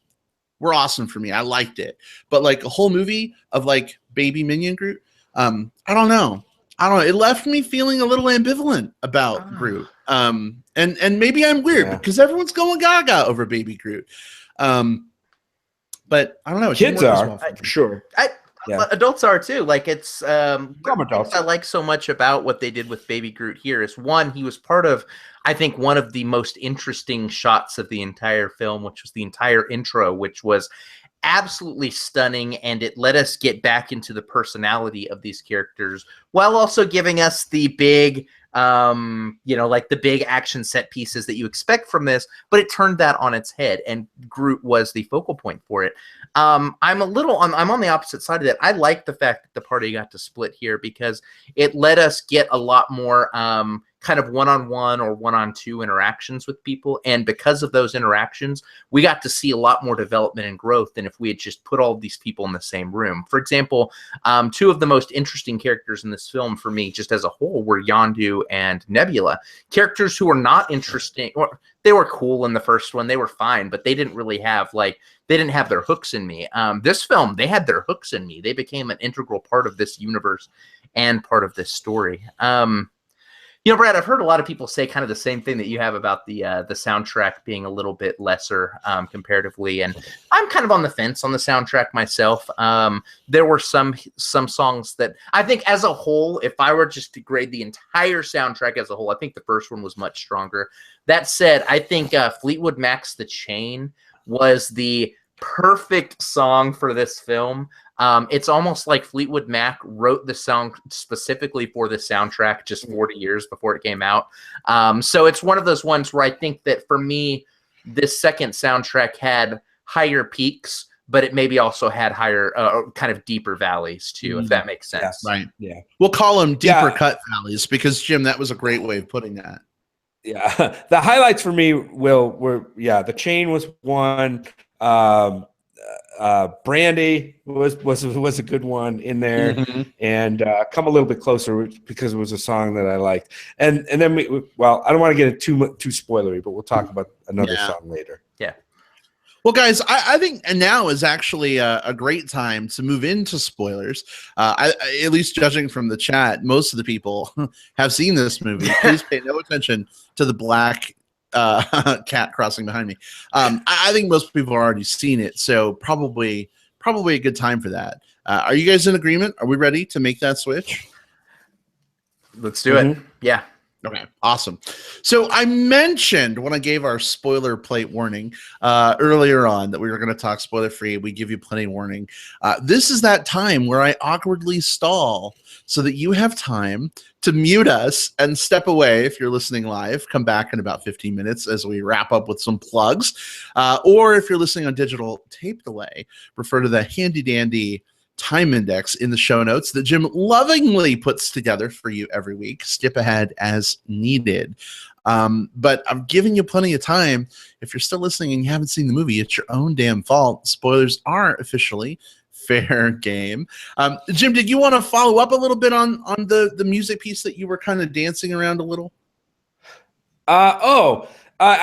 were awesome for me. I liked it. But a whole movie of baby Minion Groot, I don't know. It left me feeling a little ambivalent about Groot. And maybe I'm weird because everyone's going gaga over Baby Groot. But I don't know. Kids are, for sure. Adults are too. It's some adults. I like so much about what they did with Baby Groot here is one, he was part of, I think, one of the most interesting shots of the entire film, which was the entire intro, which was absolutely stunning, and it let us get back into the personality of these characters while also giving us the big the big action set pieces that you expect from this, but it turned that on its head, and Groot was the focal point for it. I'm on the opposite side of that. I like the fact that the party got to split here because it let us get a lot more kind of one-on-one or one-on-two interactions with people, and because of those interactions, we got to see a lot more development and growth than if we had just put all of these people in the same room. For example, 2 of the most interesting characters in this film for me, just as a whole, were Yondu and Nebula. Characters who were not interesting, or they were cool in the first one, they were fine, but they didn't really have they didn't have their hooks in me. This film, they had their hooks in me. They became an integral part of this universe and part of this story. Brad, I've heard a lot of people say kind of the same thing that you have about the soundtrack being a little bit lesser comparatively, and I'm kind of on the fence on the soundtrack myself. There were some songs that I think, as a whole, if I were just to grade the entire soundtrack as a whole, I think the first one was much stronger. That said, I think Fleetwood Mac's "The Chain" was the perfect song for this film. It's almost like Fleetwood Mac wrote the song specifically for the soundtrack just 40 years before it came out. So it's one of those ones where I think that for me, this second soundtrack had higher peaks, but it maybe also had higher, kind of deeper valleys too, if that makes sense. Yeah, right. Yeah. We'll call them deeper cut valleys because, Jim, that was a great way of putting that. Yeah. The highlights for me, were "The Chain" was one. Brandy was a good one in there, and "Come a Little Bit Closer" because it was a song that I liked, and then I don't want to get it too spoilery, but we'll talk about another song later. Yeah. Well, guys, I think now is actually a great time to move into spoilers. At least judging from the chat, most of the people have seen this movie. Please pay no attention to the black cat crossing behind me. I think most people have already seen it, so probably a good time for that. Are you guys in agreement? Are we ready to make that switch? Let's do it. Yeah. Okay, awesome. So I mentioned when I gave our spoiler plate warning earlier on that we were going to talk spoiler free. We give you plenty of warning. This is that time where I awkwardly stall so that you have time to mute us and step away if you're listening live. Come back in about 15 minutes as we wrap up with some plugs. Or if you're listening on digital tape delay, refer to the handy dandy time index in the show notes that Jim lovingly puts together for you every week. Skip ahead as needed. But I'm giving you plenty of time. If you're still listening and you haven't seen the movie, it's your own damn fault. Spoilers are officially fair game. Jim, did you want to follow up a little bit on the music piece that you were kind of dancing around a little? I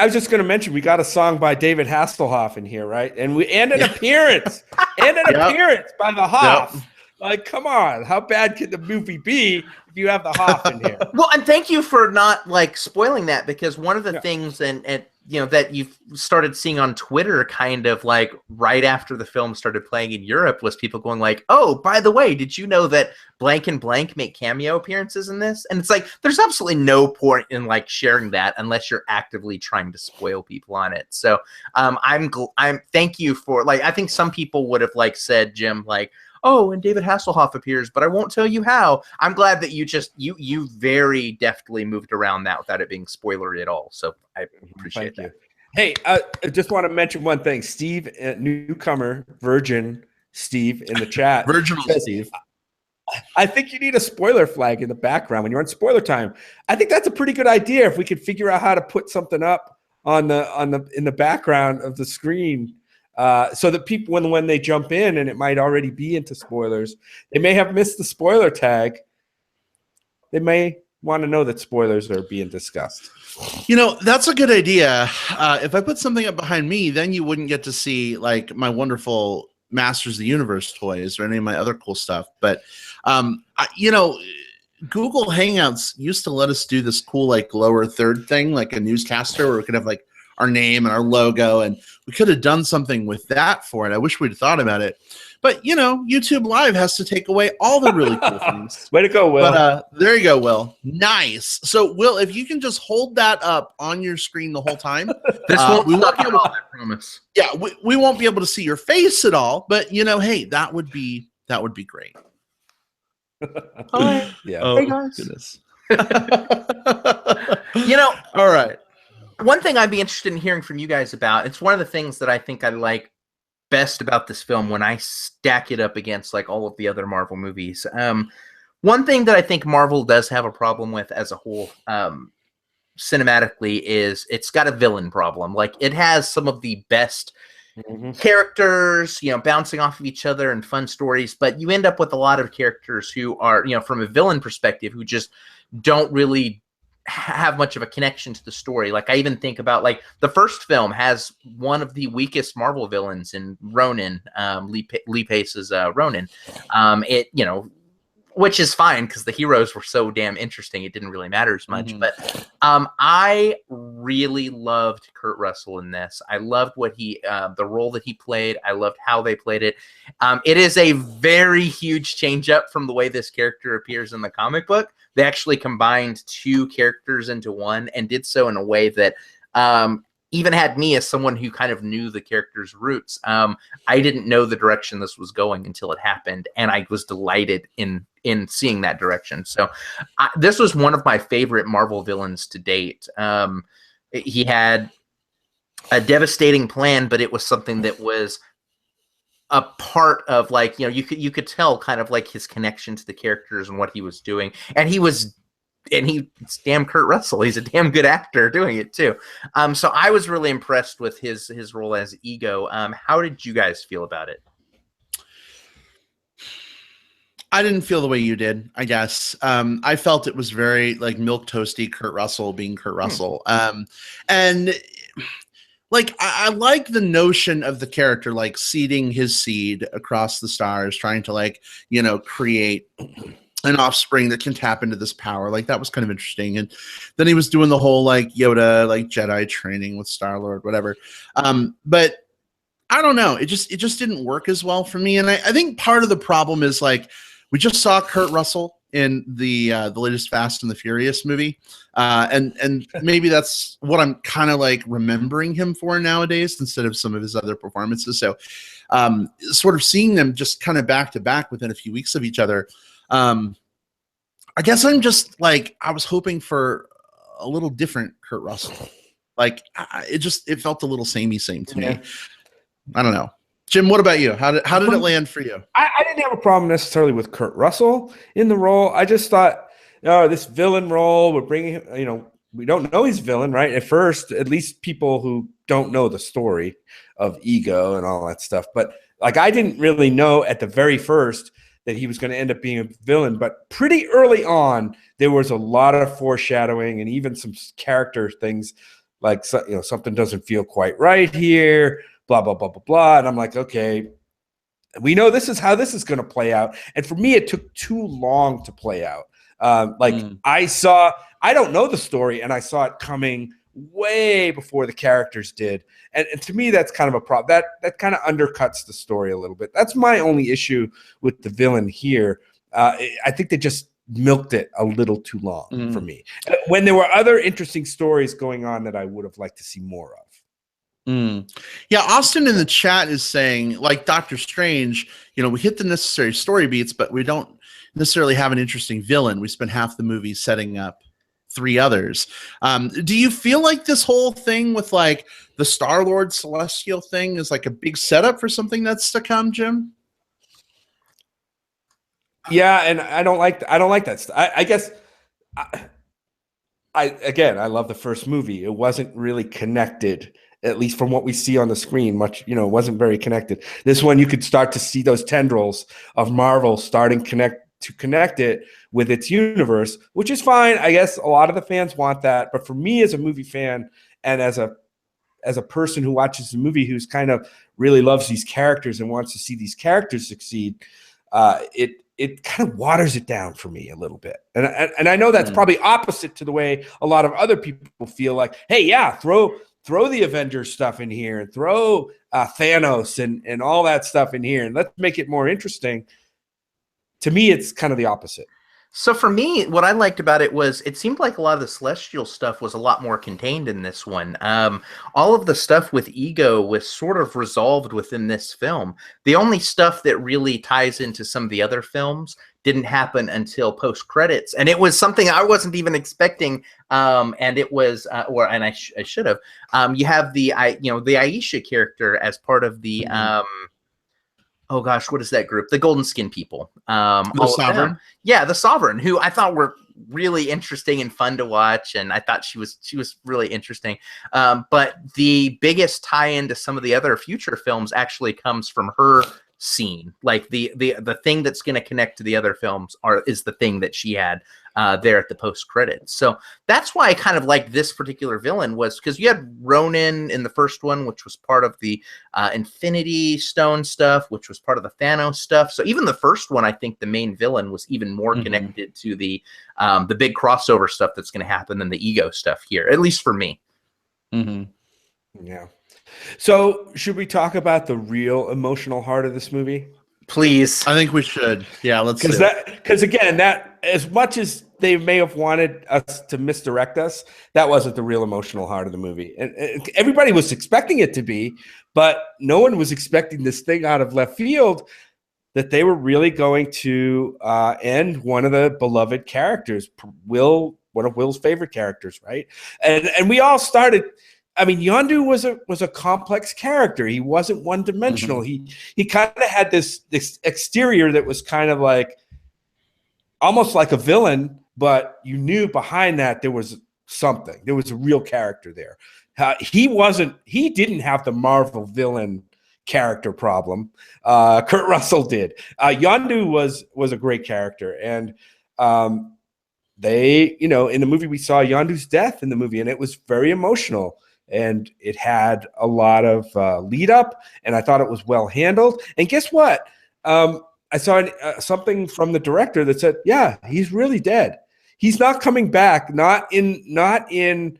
was just going to mention we got a song by David Hasselhoff in here, right? And an appearance, appearance by the Hoff. Yep. Like, come on, how bad could the movie be if you have the Hoff in here? Well, and thank you for not spoiling that, because one of the things and that you've started seeing on Twitter kind of like right after the film started playing in Europe was people going like, "Oh, by the way, did you know that blank and blank make cameo appearances in this?" And it's like, there's absolutely no point in like sharing that unless you're actively trying to spoil people on it. So I'm thank you for I think some people would have said, Jim, "Oh, and David Hasselhoff appears, but I won't tell you how." I'm glad that you very deftly moved around that without it being spoilery at all. So I appreciate that. Hey, I just want to mention one thing. Steve, newcomer, Virgin Steve in the chat. Virginal Steve. I think you need a spoiler flag in the background when you're on spoiler time. I think that's a pretty good idea if we could figure out how to put something up in the background of the screen. So that people, when they jump in and it might already be into spoilers, they may have missed the spoiler tag. They may want to know that spoilers are being discussed. That's a good idea. If I put something up behind me, then you wouldn't get to see my wonderful Masters of the Universe toys or any of my other cool stuff. But, Google Hangouts used to let us do this cool lower third thing, like a newscaster, where we could have our name and our logo, and we could have done something with that for it. I wish we'd thought about it. But, YouTube Live has to take away all the really cool things. Way to go, Will. But there you go, Will. Nice. So, Will, if you can just hold that up on your screen the whole time. We won't be able to, I promise. Yeah, we won't be able to see your face at all. But, hey, that would be great. Hi. Yeah. Oh, hey, guys. Goodness. All right. One thing I'd be interested in hearing from you guys about, it's one of the things that I think I like best about this film when I stack it up against all of the other Marvel movies. One thing that I think Marvel does have a problem with as a whole, cinematically, is it's got a villain problem. It has some of the best characters, bouncing off of each other and fun stories, but you end up with a lot of characters who are, from a villain perspective, who just don't really have much of a connection to the story. I even think about the first film has one of the weakest Marvel villains in Ronan, Lee Pace's Ronan. which is fine because the heroes were so damn interesting. It didn't really matter as much. Mhm. But I really loved Kurt Russell in this. I loved what the role that he played. I loved how they played it. It is a very huge change up from the way this character appears in the comic book. They actually combined two characters into one and did so in a way that even had me, as someone who kind of knew the character's roots, I didn't know the direction this was going until it happened, and I was delighted in seeing that direction. So this was one of my favorite Marvel villains to date. He had a devastating plan, but it was something that was a part of, like, you know, you could tell kind of like his connection to the characters and what he was doing, and it's damn Kurt Russell. He's a damn good actor doing it too. So I was really impressed with his role as Ego. How did you guys feel about it? I didn't feel the way you did, I guess. I felt it was very like milk toasty Kurt Russell being Kurt Russell. And like, I like the notion of the character, like seeding his seed across the stars, trying to, like, you know, create an offspring that can tap into this power. Like, that was kind of interesting. And then he was doing the whole like Yoda, like Jedi training with Star-Lord, whatever. But I don't know. It just didn't work as well for me. And I think part of the problem is, like, we just saw Kurt Russell in the latest Fast and the Furious movie. And maybe that's what I'm kind of like remembering him for nowadays instead of some of his other performances. So sort of seeing them just kind of back to back within a few weeks of each other. I guess I'm just like, I was hoping for a little different Kurt Russell. Like, it felt a little same to me. I don't know. Jim, what about you? How did it land for you? I didn't have a problem necessarily with Kurt Russell in the role. I just thought, oh, this villain role, we're bringing him, you know, we don't know he's villain, right? At first, at least people who don't know the story of Ego and all that stuff. But like, I didn't really know at the very first that he was going to end up being a villain. But pretty early on, there was a lot of foreshadowing and even some character things like, you know, something doesn't feel quite right here, blah, blah, blah, blah, blah. And I'm like, okay, we know this is how this is going to play out. And for me, it took too long to play out. I don't know the story, and I saw it coming way before the characters did. And to me, that's kind of a problem. That kind of undercuts the story a little bit. That's my only issue with the villain here. I think they just milked it a little too long for me, when there were other interesting stories going on that I would have liked to see more of. Yeah, Austin in the chat is saying, like Doctor Strange, you know, we hit the necessary story beats, but we don't necessarily have an interesting villain. We spent half the movie setting up 3 others. Do you feel like this whole thing with like the Star-Lord Celestial thing is like a big setup for something that's to come, Jim? Yeah, and I don't like that. I guess I love the first movie. It wasn't really connected, at least from what we see on the screen. Much, you know, it wasn't very connected. This one, you could start to see those tendrils of Marvel starting to connect it with its universe, which is fine. I guess a lot of the fans want that, but for me as a movie fan and as a person who watches the movie, who's kind of really loves these characters and wants to see these characters succeed, it kind of waters it down for me a little bit. And I know that's probably opposite to the way a lot of other people feel. Like, hey, yeah, throw the Avengers stuff in here and throw Thanos and all that stuff in here, and let's make it more interesting. To me, it's kind of the opposite. So for me, what I liked about it was it seemed like a lot of the Celestial stuff was a lot more contained in this one. All of the stuff with Ego was sort of resolved within this film. The only stuff that really ties into some of the other films didn't happen until post-credits, and it was something I wasn't even expecting. And it was, I should have. You have the Aisha character as part of the. Oh gosh, what is that group? The Golden Skin people. The Sovereign. Yeah, the Sovereign, who I thought were really interesting and fun to watch, and I thought she was really interesting. But the biggest tie-in to some of the other future films actually comes from her scene. Like the thing that's going to connect to the other films is the thing that she had. there at the post credits. So that's why I kind of like this particular villain, was because you had Ronan in the first one, which was part of the Infinity Stone stuff, which was part of the Thanos stuff. So even the first one, I think the main villain was even more connected to the big crossover stuff that's going to happen than the ego stuff here, at least for me. Yeah. So should we talk about the real emotional heart of this movie? Please. I think we should. Yeah, let's do it. Because again, that as much as they may have wanted us to misdirect us, that wasn't the real emotional heart of the movie. And everybody was expecting it to be, but no one was expecting this thing out of left field that they were really going to end one of the beloved characters, one of Will's favorite characters, right? And we all started. I mean, Yondu was a complex character. He wasn't one dimensional. He kind of had this exterior that was kind of like almost like a villain, but you knew behind that there was something. There was a real character there. He didn't have the Marvel villain character problem. Kurt Russell did. Yondu was a great character, and they, in the movie we saw Yondu's death in the movie, and it was very emotional. And it had a lot of lead up, and I thought it was well handled. And guess what? I saw something from the director that said, "Yeah, he's really dead. He's not coming back. Not in.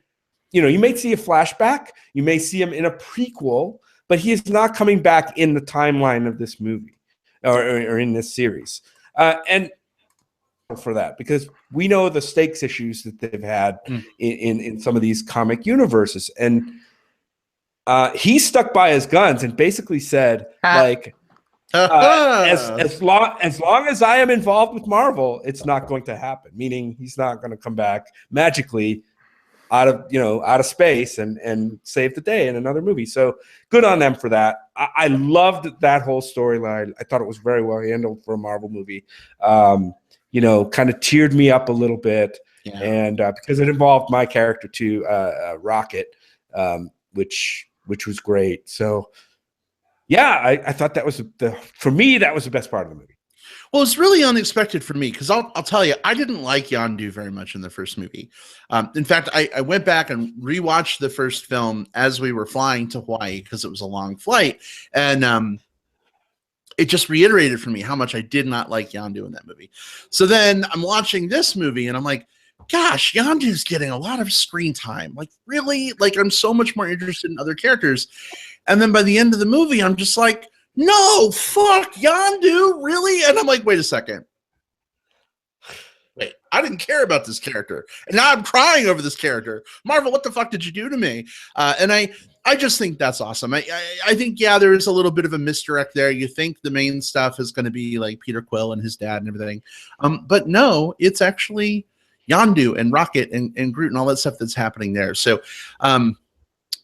You may see a flashback. You may see him in a prequel, but he is not coming back in the timeline of this movie or in this series." And for that, because we know the stakes issues that they've had in some of these comic universes, and he stuck by his guns and basically said, like, as long as I am involved with Marvel, it's not going to happen. Meaning he's not going to come back magically out of space and save the day in another movie. So good on them for that. I loved that whole storyline. I thought it was very well handled for a Marvel movie. Kind of teared me up a little bit, and because it involved my character too, Rocket, which was great. So, yeah, I thought that was for me that was the best part of the movie. Well, it's really unexpected for me because I'll tell you, I didn't like Yondu very much in the first movie. In fact, I went back and rewatched the first film as we were flying to Hawaii because it was a long flight, and it just reiterated for me how much I did not like Yondu in that movie. So then I'm watching this movie and I'm like, gosh, Yondu's getting a lot of screen time. Like, really? Like, I'm so much more interested in other characters. And then by the end of the movie, I'm just like, no, fuck Yondu, really? And I'm like, wait a second. Wait, I didn't care about this character. And now I'm crying over this character. Marvel, what the fuck did you do to me? And I just think that's awesome. I think, there is a little bit of a misdirect there. You think the main stuff is going to be like Peter Quill and his dad and everything. But no, it's actually Yondu and Rocket and Groot and all that stuff that's happening there. So,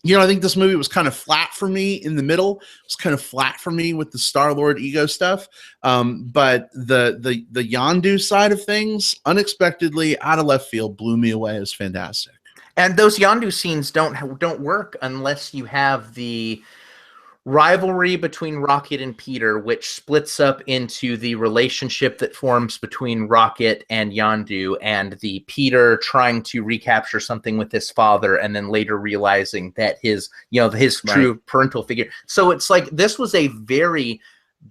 I think this movie was kind of flat for me in the middle. It was kind of flat for me with the Star-Lord ego stuff. But the Yondu side of things, unexpectedly, out of left field, blew me away. It was fantastic. And those Yondu scenes don't work unless you have the rivalry between Rocket and Peter, which splits up into the relationship that forms between Rocket and Yondu, and the Peter trying to recapture something with his father, and then later realizing that his true parental figure. So it's like this was a very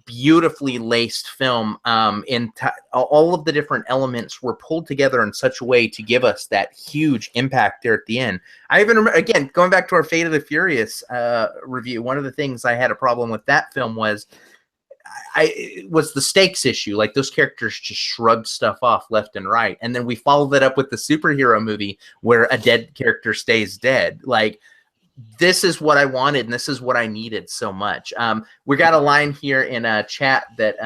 beautifully laced film. All of the different elements were pulled together in such a way to give us that huge impact there at the end. I even remember, again, going back to our Fate of the Furious review, one of the things I had a problem with that film was the stakes issue. Like, those characters just shrugged stuff off left and right, and then we followed that up with the superhero movie where a dead character stays dead. Like, this is what I wanted, and this is what I needed so much. We got a line here in a chat that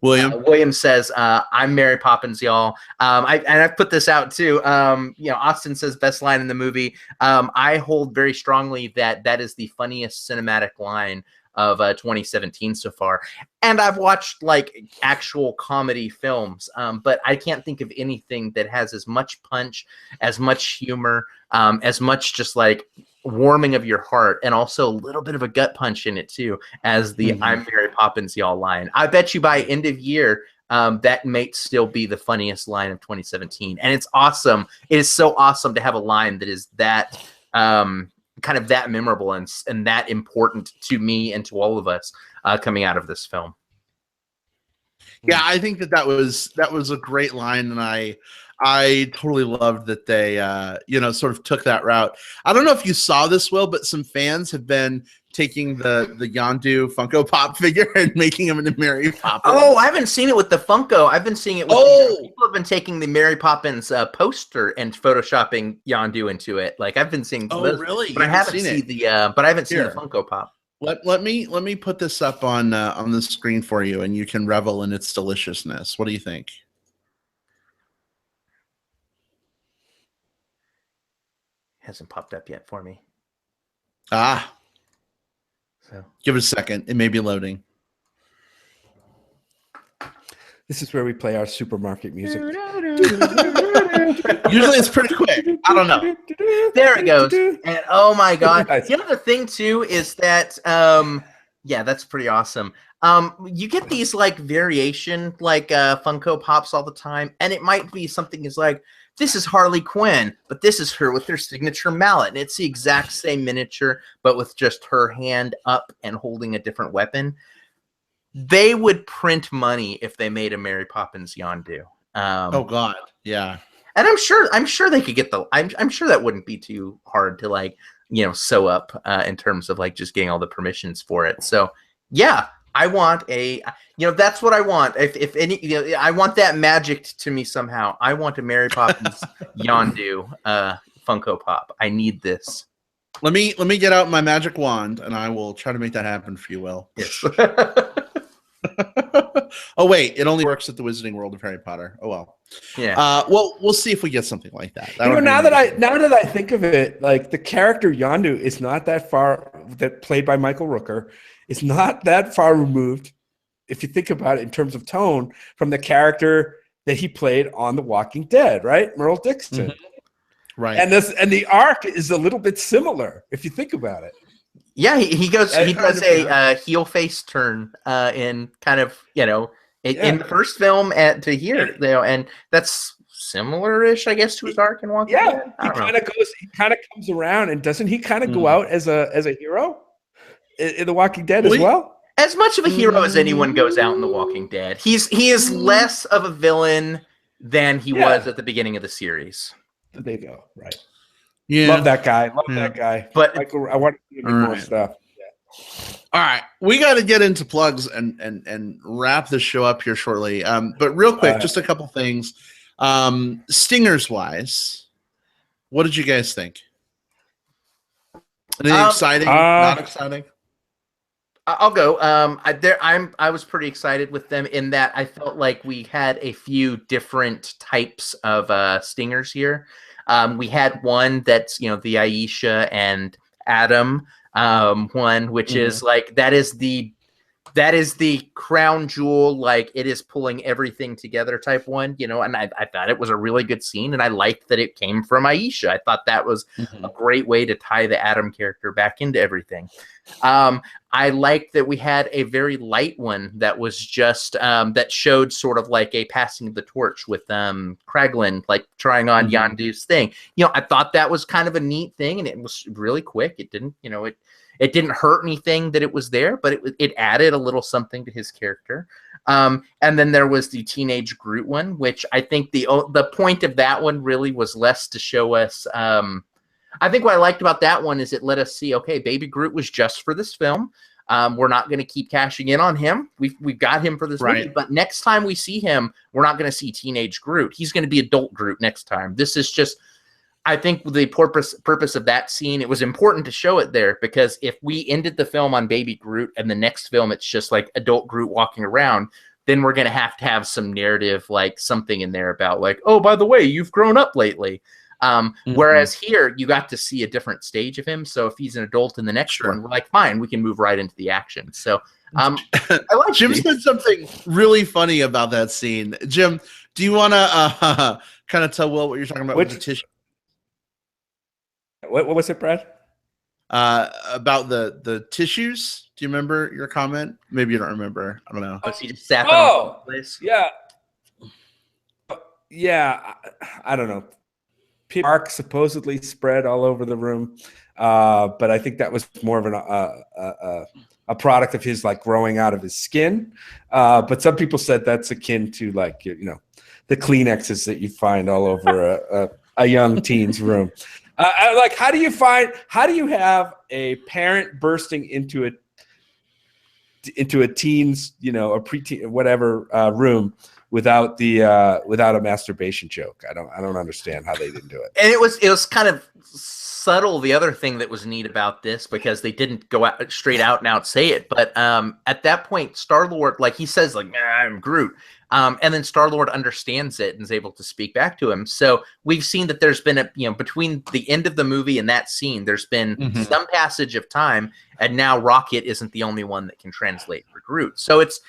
William says, "I'm Mary Poppins, y'all." I've put this out too. Austin says best line in the movie. I hold very strongly that is the funniest cinematic line of 2017 so far. And I've watched like actual comedy films, but I can't think of anything that has as much punch, as much humor, as much just like warming of your heart, and also a little bit of a gut punch in it too, as the "I'm Mary Poppins, y'all" line. I bet you by end of year, that might still be the funniest line of 2017. And it's awesome. It is so awesome to have a line that is that kind of that memorable and that important to me and to all of us coming out of this film. Yeah, I think that was a great line, and I totally loved that they sort of took that route. I don't know if you saw this, Will, but some fans have been taking the Yondu Funko Pop figure and making him into Mary Poppins. Oh, I haven't seen it with the Funko. I've been seeing it with people have been taking the Mary Poppins poster and photoshopping Yondu into it. Like I've been seeing those, really? But I haven't seen the Funko Pop. Let me put this up on the screen for you, and you can revel in its deliciousness. What do you think? Hasn't popped up yet for me. So give it a second. It may be loading. This is where we play our supermarket music. Usually it's pretty quick. I don't know. There it goes. And oh my god. The other thing too is that yeah, that's pretty awesome. You get these like variation like Funko Pops all the time, and it might be something is like, this is Harley Quinn, but this is her with her signature mallet, and it's the exact same miniature, but with just her hand up and holding a different weapon. They would print money if they made a Mary Poppins Yondu. Oh God, yeah. And I'm sure they could get I'm sure that wouldn't be too hard to like, sew up in terms of like just getting all the permissions for it. So yeah, I want that's what I want. If any, I want that magic to me somehow. I want a Mary Poppins Yondu Funko Pop. I need this. Let me get out my magic wand, and I will try to make that happen for you, Will. Yes. Oh wait, it only works at the Wizarding World of Harry Potter. Oh well. Yeah. Well, we'll see if we get something like that. Now that I think of it, like the character Yondu is not that far, that played by Michael Rooker, is not that far removed, if you think about it in terms of tone, from the character that he played on The Walking Dead, right? Merle Dixon. Mm-hmm. Right. And the arc is a little bit similar, if you think about it. Yeah, he does a heel face turn in kind of, in the first film to here, and that's similar-ish, I guess, to his arc in Walking Dead. He kind of comes around, and doesn't he kind of go out as a hero in The Walking Dead as well? As much of a hero as anyone goes out in The Walking Dead. He is less of a villain than he was at the beginning of the series. There you go. Right. Yeah. Love that guy. But Michael, I want to do more stuff. Yeah. All right, we got to get into plugs and wrap this show up here shortly. But real quick, just a couple things. Stingers wise, what did you guys think? Anything exciting? Not exciting? I'll go. I was pretty excited with them in that I felt like we had a few different types of stingers here. We had one that's the Aisha and Adam one, which is like that is the crown jewel, like it is pulling everything together type one, and I thought it was a really good scene, and I liked that it came from Aisha. I thought that was a great way to tie the Adam character back into everything. I liked that we had a very light one that was just that showed sort of like a passing of the torch with Kraglin like trying on Yondu's thing. I thought that was kind of a neat thing, and it was really quick. It didn't, it didn't hurt anything that it was there, but it added a little something to his character. And then there was the Teenage Groot one, which I think the point of that one really was less to show us. I think what I liked about that one is it let us see, okay, Baby Groot was just for this film. We're not going to keep cashing in on him. We've got him for this movie, but next time we see him, we're not going to see Teenage Groot. He's going to be adult Groot next time. This is just, I think the purpose of that scene, it was important to show it there, because if we ended the film on Baby Groot and the next film it's just like adult Groot walking around, then we're going to have some narrative, like something in there about like, oh, by the way, you've grown up lately. Whereas here you got to see a different stage of him. So if he's an adult in the next one, we're like, fine, we can move right into the action. So I like Jim said something really funny about that scene. Jim, do you want to kind of tell Will what you're talking about with the tissue? What was it, Brad? about the tissues. Do you remember your comment? Maybe you don't remember. I don't know. Was he just sapping all over the place? Yeah. Yeah, I don't know. Mark supposedly spread all over the room, but I think that was more of a product of his like growing out of his skin. But some people said that's akin to like the Kleenexes that you find all over a young teen's room. Like, how do you have a parent bursting into a teen's, a preteen, whatever room without a masturbation joke? I don't understand how they didn't do it. And it was kind of subtle. The other thing that was neat about this, because they didn't go out straight out and out say it, but at that point, Star-Lord, like he says, like, I'm Groot. And then Star-Lord understands it and is able to speak back to him. So we've seen that there's been between the end of the movie and that scene, there's been some passage of time, and now Rocket isn't the only one that can translate for Groot. So it's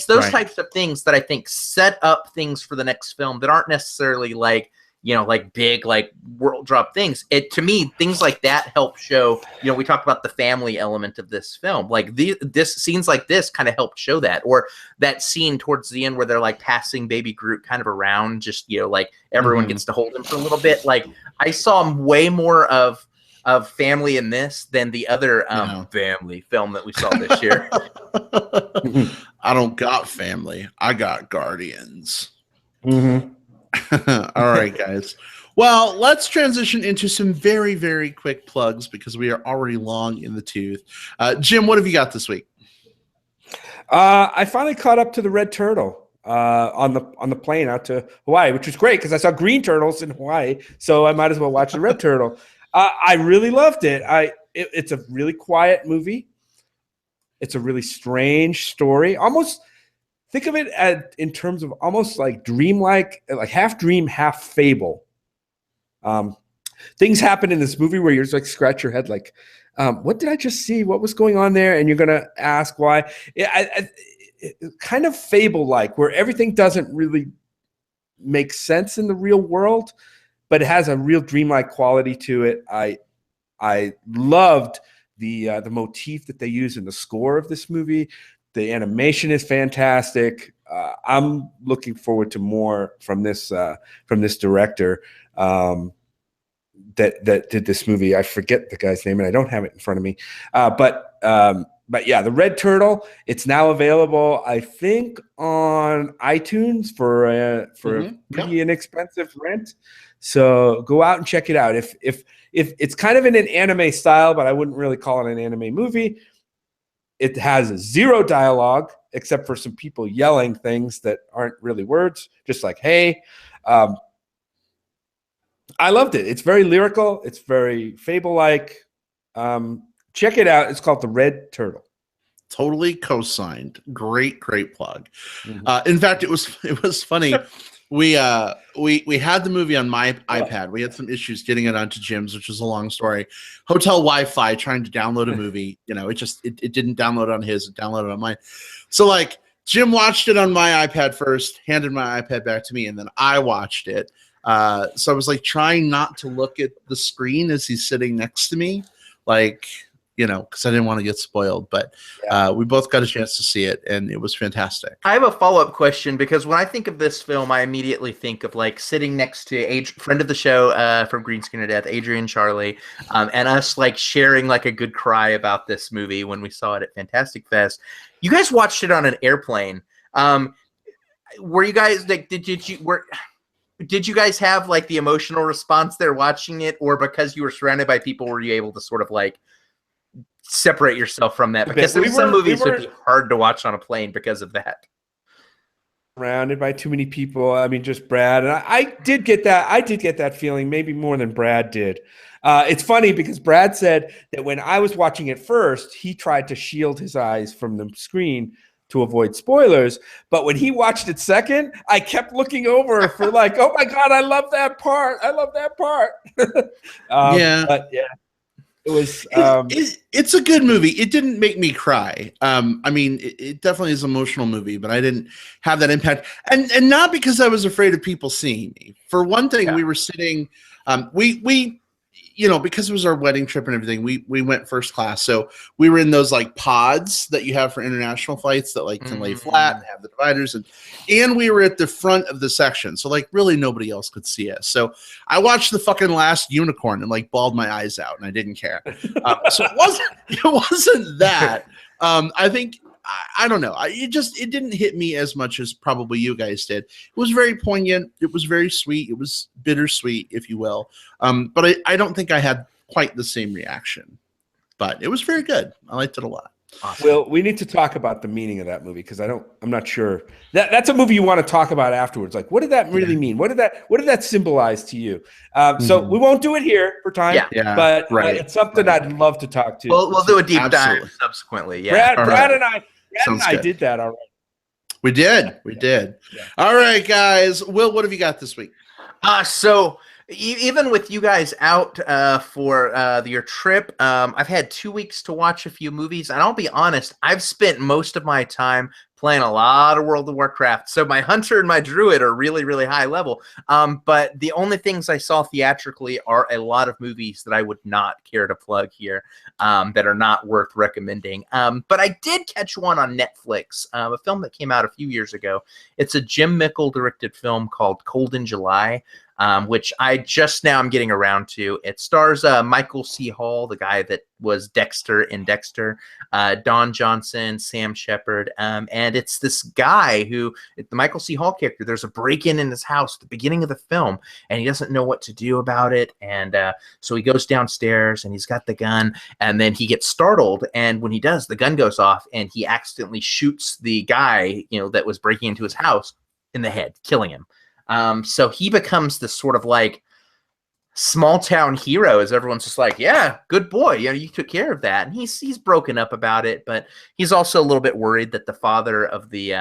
those types of things that I think set up things for the next film that aren't necessarily like, like big, like world drop things. To me, things like that help show, we talked about the family element of this film. Like this scenes like this kind of help show that, or that scene towards the end where they're like passing baby Groot kind of around, just, like everyone gets to hold him for a little bit. Like I saw way more of family in this than the other family film that we saw this year. I don't got family. I got Guardians. All right, guys. Well, let's transition into some very, very quick plugs because we are already long in the tooth. Jim, what have you got this week? I finally caught up to the Red Turtle on the plane out to Hawaii, which was great because I saw green turtles in Hawaii, so I might as well watch the Red Turtle. I really loved it. It's a really quiet movie. It's a really strange story. Almost think of it in terms of almost like dreamlike, like half dream, half fable. Things happen in this movie where you're just like scratch your head, like, what did I just see? What was going on there? And you're gonna ask why. Kind of fable-like, where everything doesn't really make sense in the real world, but it has a real dreamlike quality to it. I loved the motif that they use in the score of this movie. The animation is fantastic. I'm looking forward to more from this director that did this movie. I forget the guy's name, and I don't have it in front of me. But yeah, the Red Turtle. It's now available, I think, on iTunes for a pretty inexpensive rent. So go out and check it out. If it's kind of in an anime style, but I wouldn't really call it an anime movie. It has zero dialogue except for some people yelling things that aren't really words, just like, hey. I loved it. It's very lyrical. It's very fable-like. Check it out. It's called The Red Turtle. Totally co-signed. Great plug. In fact, it was funny. We had the movie on my iPad. We had some issues getting it onto Jim's, which is a long story. Hotel Wi-Fi trying to download a movie, it didn't download on his, it downloaded on mine. So like Jim watched it on my iPad first, handed my iPad back to me, and then I watched it. So I was like trying not to look at the screen as he's sitting next to me, like, because I didn't want to get spoiled. But we both got a chance to see it, and it was fantastic. I have a follow-up question, because when I think of this film, I immediately think of like sitting next to a friend of the show from Green Screen of Death, Adrian Charlie, and us like sharing like a good cry about this movie when we saw it at Fantastic Fest. You guys watched it on an airplane. Were you guys like? Did you guys have like the emotional response there watching it, or because you were surrounded by people, were you able to sort of like separate yourself from that? Because some movies would be hard to watch on a plane because of that. Surrounded by too many people. I mean, just Brad. And I did get that. I did get that feeling, maybe more than Brad did. It's funny because Brad said that when I was watching it first, he tried to shield his eyes from the screen to avoid spoilers. But when he watched it second, I kept looking over for like, oh my God, I love that part. I love that part. Yeah. But yeah, it was. It's a good movie. It didn't make me cry. I mean, it definitely is an emotional movie, but I didn't have that impact. And not because I was afraid of people seeing me. For one thing, we were sitting, we you know, because it was our wedding trip and everything, we went first class. So we were in those like pods that you have for international flights that like can lay flat and have the dividers, and we were at the front of the section. So like really nobody else could see us. So I watched the fucking last unicorn and like bawled my eyes out, and I didn't care. So it wasn't that. I think I don't know. It didn't hit me as much as probably you guys did. It was very poignant. It was very sweet. It was bittersweet, if you will. But I don't think I had quite the same reaction. But it was very good. I liked it a lot. Awesome. Well, we need to talk about the meaning of that movie because I'm not sure that's a movie you want to talk about afterwards. Like, what did that really mean? What did that symbolize to you? So we won't do it here for time, but it's something I'd love to talk to. We'll do a deep dive subsequently. Yeah, Brad and I did that already. We did. Yeah. All right, guys. Will, what have you got this week? So even with you guys out for your trip, I've had 2 weeks to watch a few movies, and I'll be honest, I've spent most of my time playing a lot of World of Warcraft. So my Hunter and my Druid are really, really high level. But the only things I saw theatrically are a lot of movies that I would not care to plug here that are not worth recommending. But I did catch one on Netflix, a film that came out a few years ago. It's a Jim Mickle directed film called Cold in July. Which I just now I'm getting around to. It stars Michael C. Hall, the guy that was Dexter in Dexter, Don Johnson, Sam Shepard, and it's this guy who, the Michael C. Hall character, there's a break-in his house at the beginning of the film, and he doesn't know what to do about it, and so he goes downstairs, and he's got the gun, and then he gets startled, and when he does, the gun goes off, and he accidentally shoots the guy, that was breaking into his house in the head, killing him. So he becomes this sort of like small town hero, as everyone's just like, yeah, good boy. You took care of that. And he's broken up about it, but he's also a little bit worried that the father of the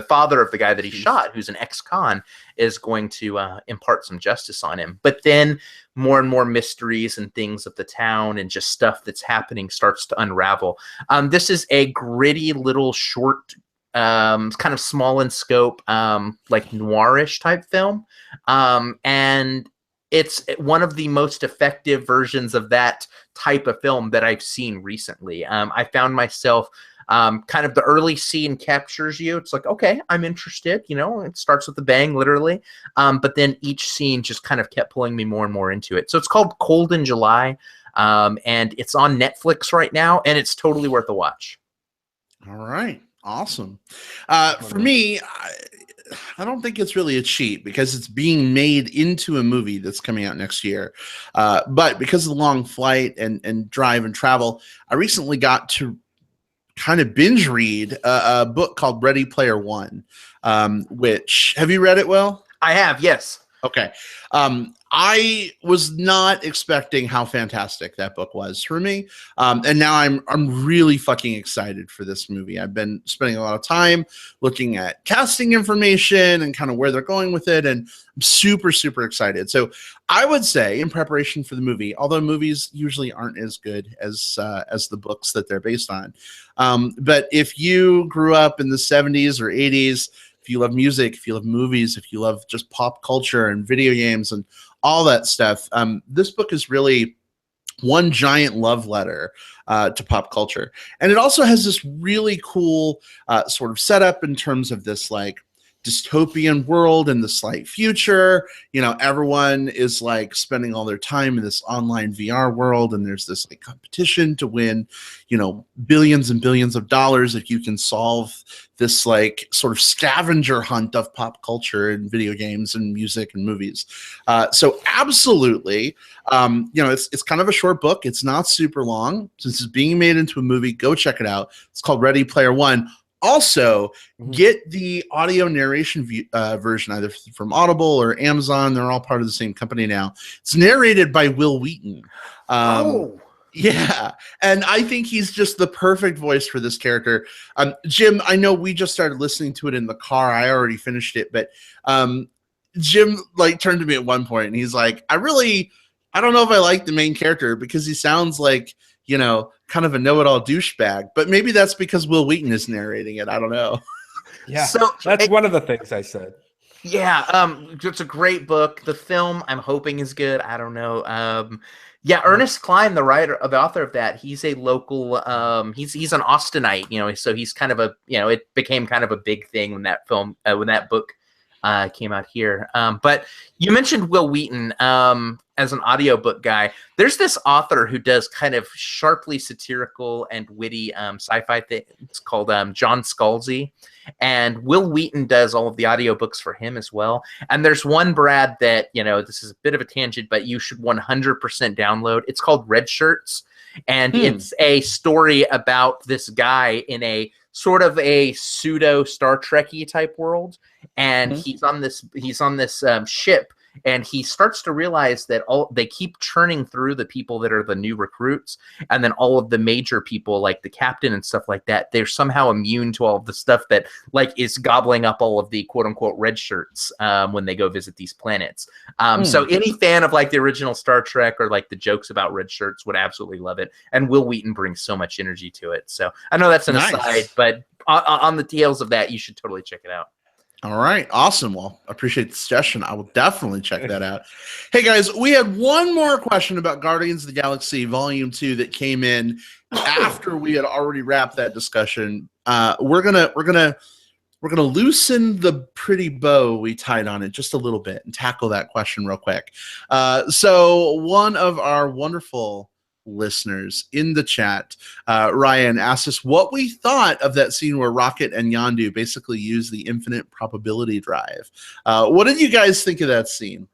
father of the guy that he shot, who's an ex-con, is going to impart some justice on him. But then more and more mysteries and things of the town and just stuff that's happening starts to unravel. This is a gritty little short, kind of small in scope, like noirish type film, and it's one of the most effective versions of that type of film that I've seen recently. I found myself kind of the early scene captures you. It's like, okay, I'm interested, it starts with a bang, literally, but then each scene just kind of kept pulling me more and more into it. So it's called Cold in July, and it's on Netflix right now, and it's totally worth a watch. All right. Awesome. For me, I don't think it's really a cheat because it's being made into a movie that's coming out next year. But because of the long flight and drive and travel, I recently got to kind of binge read a book called Ready Player One, which, have you read it, Will? I have, yes. Okay. I was not expecting how fantastic that book was for me. And now I'm really fucking excited for this movie. I've been spending a lot of time looking at casting information and kind of where they're going with it. And I'm super, super excited. So I would say in preparation for the movie, although movies usually aren't as good as the books that they're based on. But if you grew up in the 70s or 80s, if you love music, if you love movies, if you love just pop culture and video games and all that stuff, this book is really one giant love letter to pop culture. And it also has this really cool sort of setup in terms of this like dystopian world and the slight future. Everyone is like spending all their time in this online VR world, and there's this like competition to win, billions and billions of dollars if you can solve this like sort of scavenger hunt of pop culture and video games and music and movies. So absolutely, it's kind of a short book. It's not super long. Since it's being made into a movie, go check it out. It's called Ready Player One. Also, get the audio narration version either from Audible or Amazon. They're all part of the same company now. It's narrated by Will Wheaton. Yeah, and I think he's just the perfect voice for this character. Jim, I know we just started listening to it in the car. I already finished it, but Jim like turned to me at one point and he's like, I don't know if I like the main character because he sounds like, kind of a know-it-all douchebag, but maybe that's because Will Wheaton is narrating it. I don't know. Yeah, so that's one of the things I said. Yeah, it's a great book. The film, I'm hoping, is good. I don't know. Yeah, Ernest Cline, the author of that, he's a local. He's an Austinite, so he's kind of a, it became kind of a big thing when that book came out here. But you mentioned Will Wheaton as an audiobook guy. There's this author who does kind of sharply satirical and witty sci-fi thing. It's called John Scalzi. And Will Wheaton does all of the audiobooks for him as well. And there's one, Brad, that, this is a bit of a tangent, but you should 100% download. It's called Red Shirts. And it's a story about this guy in a sort of a pseudo Star Trek-y type world. And he's on this ship, and he starts to realize that they keep churning through the people that are the new recruits, and then all of the major people, like the captain and stuff like that, they're somehow immune to all of the stuff that is gobbling up all of the quote unquote red shirts when they go visit these planets. So any fan of like the original Star Trek or like the jokes about red shirts would absolutely love it. And Will Wheaton brings so much energy to it. So I know that's an aside, but on the tails of that, you should totally check it out. All right. Awesome. Well, I appreciate the suggestion. I will definitely check that out. Hey, guys, we had one more question about Guardians of the Galaxy Volume 2 that came in after we had already wrapped that discussion. We're gonna loosen the pretty bow we tied on it just a little bit and tackle that question real quick. So one of our wonderful listeners in the chat, Ryan, asked us what we thought of that scene where Rocket and Yondu basically use the infinite probability drive. What did you guys think of that scene?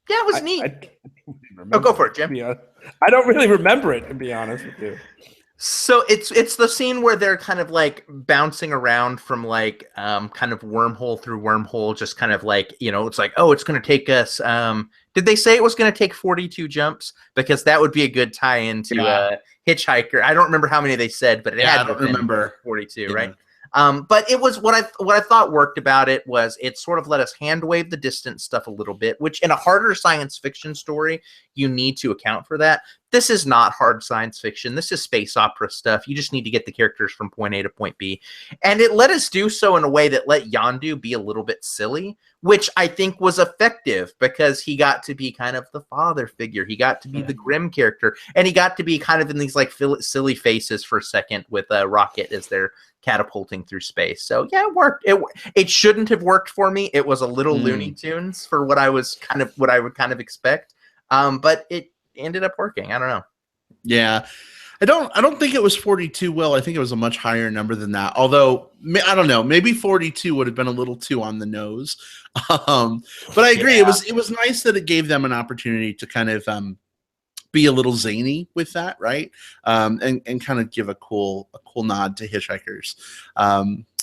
Yeah, it was neat. Go for it, Jim. I don't really remember it, to be honest with you. So it's the scene where they're kind of like bouncing around from like kind of wormhole through wormhole, just kind of like, it's like, oh, it's going to take us. Did they say it was going to take 42 jumps? Because that would be a good tie-in to Hitchhiker. I don't remember how many they said, but I don't remember 42, right? But it was what I thought worked about it was it sort of let us hand wave the distance stuff a little bit, which in a harder science fiction story, you need to account for that. This is not hard science fiction. This is space opera stuff. You just need to get the characters from point A to point B. And it let us do so in a way that let Yondu be a little bit silly, which I think was effective because he got to be kind of the father figure. He got to be the grim character, and he got to be kind of in these like silly faces for a second with Rocket as they're catapulting through space. So yeah, it worked. It shouldn't have worked for me. It was a little Looney Tunes for what I would kind of expect. But it ended up working. I don't know. Yeah. I don't think it was 42, Will. I think it was a much higher number than that. Although, I don't know, maybe 42 would have been a little too on the nose. But I agree. Yeah. It was nice that it gave them an opportunity to kind of be a little zany with that, right? And kind of give a cool nod to Hitchhikers.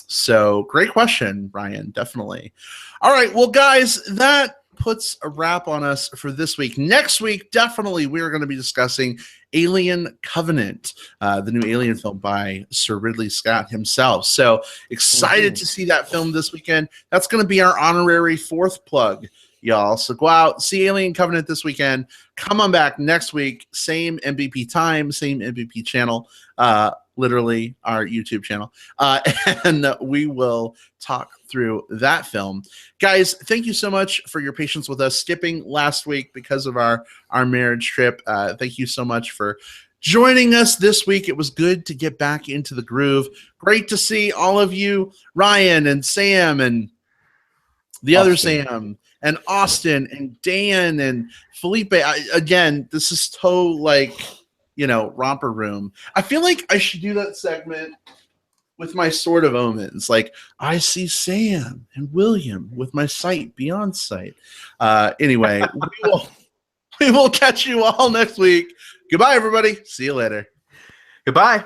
So great question, Ryan. Definitely. All right. Well, guys, that puts a wrap on us for this week. Next week, definitely, we're going to be discussing Alien Covenant, the new Alien film by Sir Ridley Scott himself. So excited to see that film this weekend. That's going to be our honorary fourth plug, y'all. So go out, see Alien Covenant this weekend. Come on back next week. Same MBP time, same MBP channel, literally our YouTube channel. And we will talk through that film. Guys, thank you so much for your patience with us skipping last week because of our marriage trip. Thank you so much for joining us this week. It was good to get back into the groove. Great to see all of you, Ryan and Sam and the other Sam and Austin and Dan and Felipe. Again, this is romper room. I feel like I should do that segment with my Sword of Omens. Like, I see Sam and William with my sight beyond sight. Anyway, we will catch you all next week. Goodbye, everybody. See you later. Goodbye.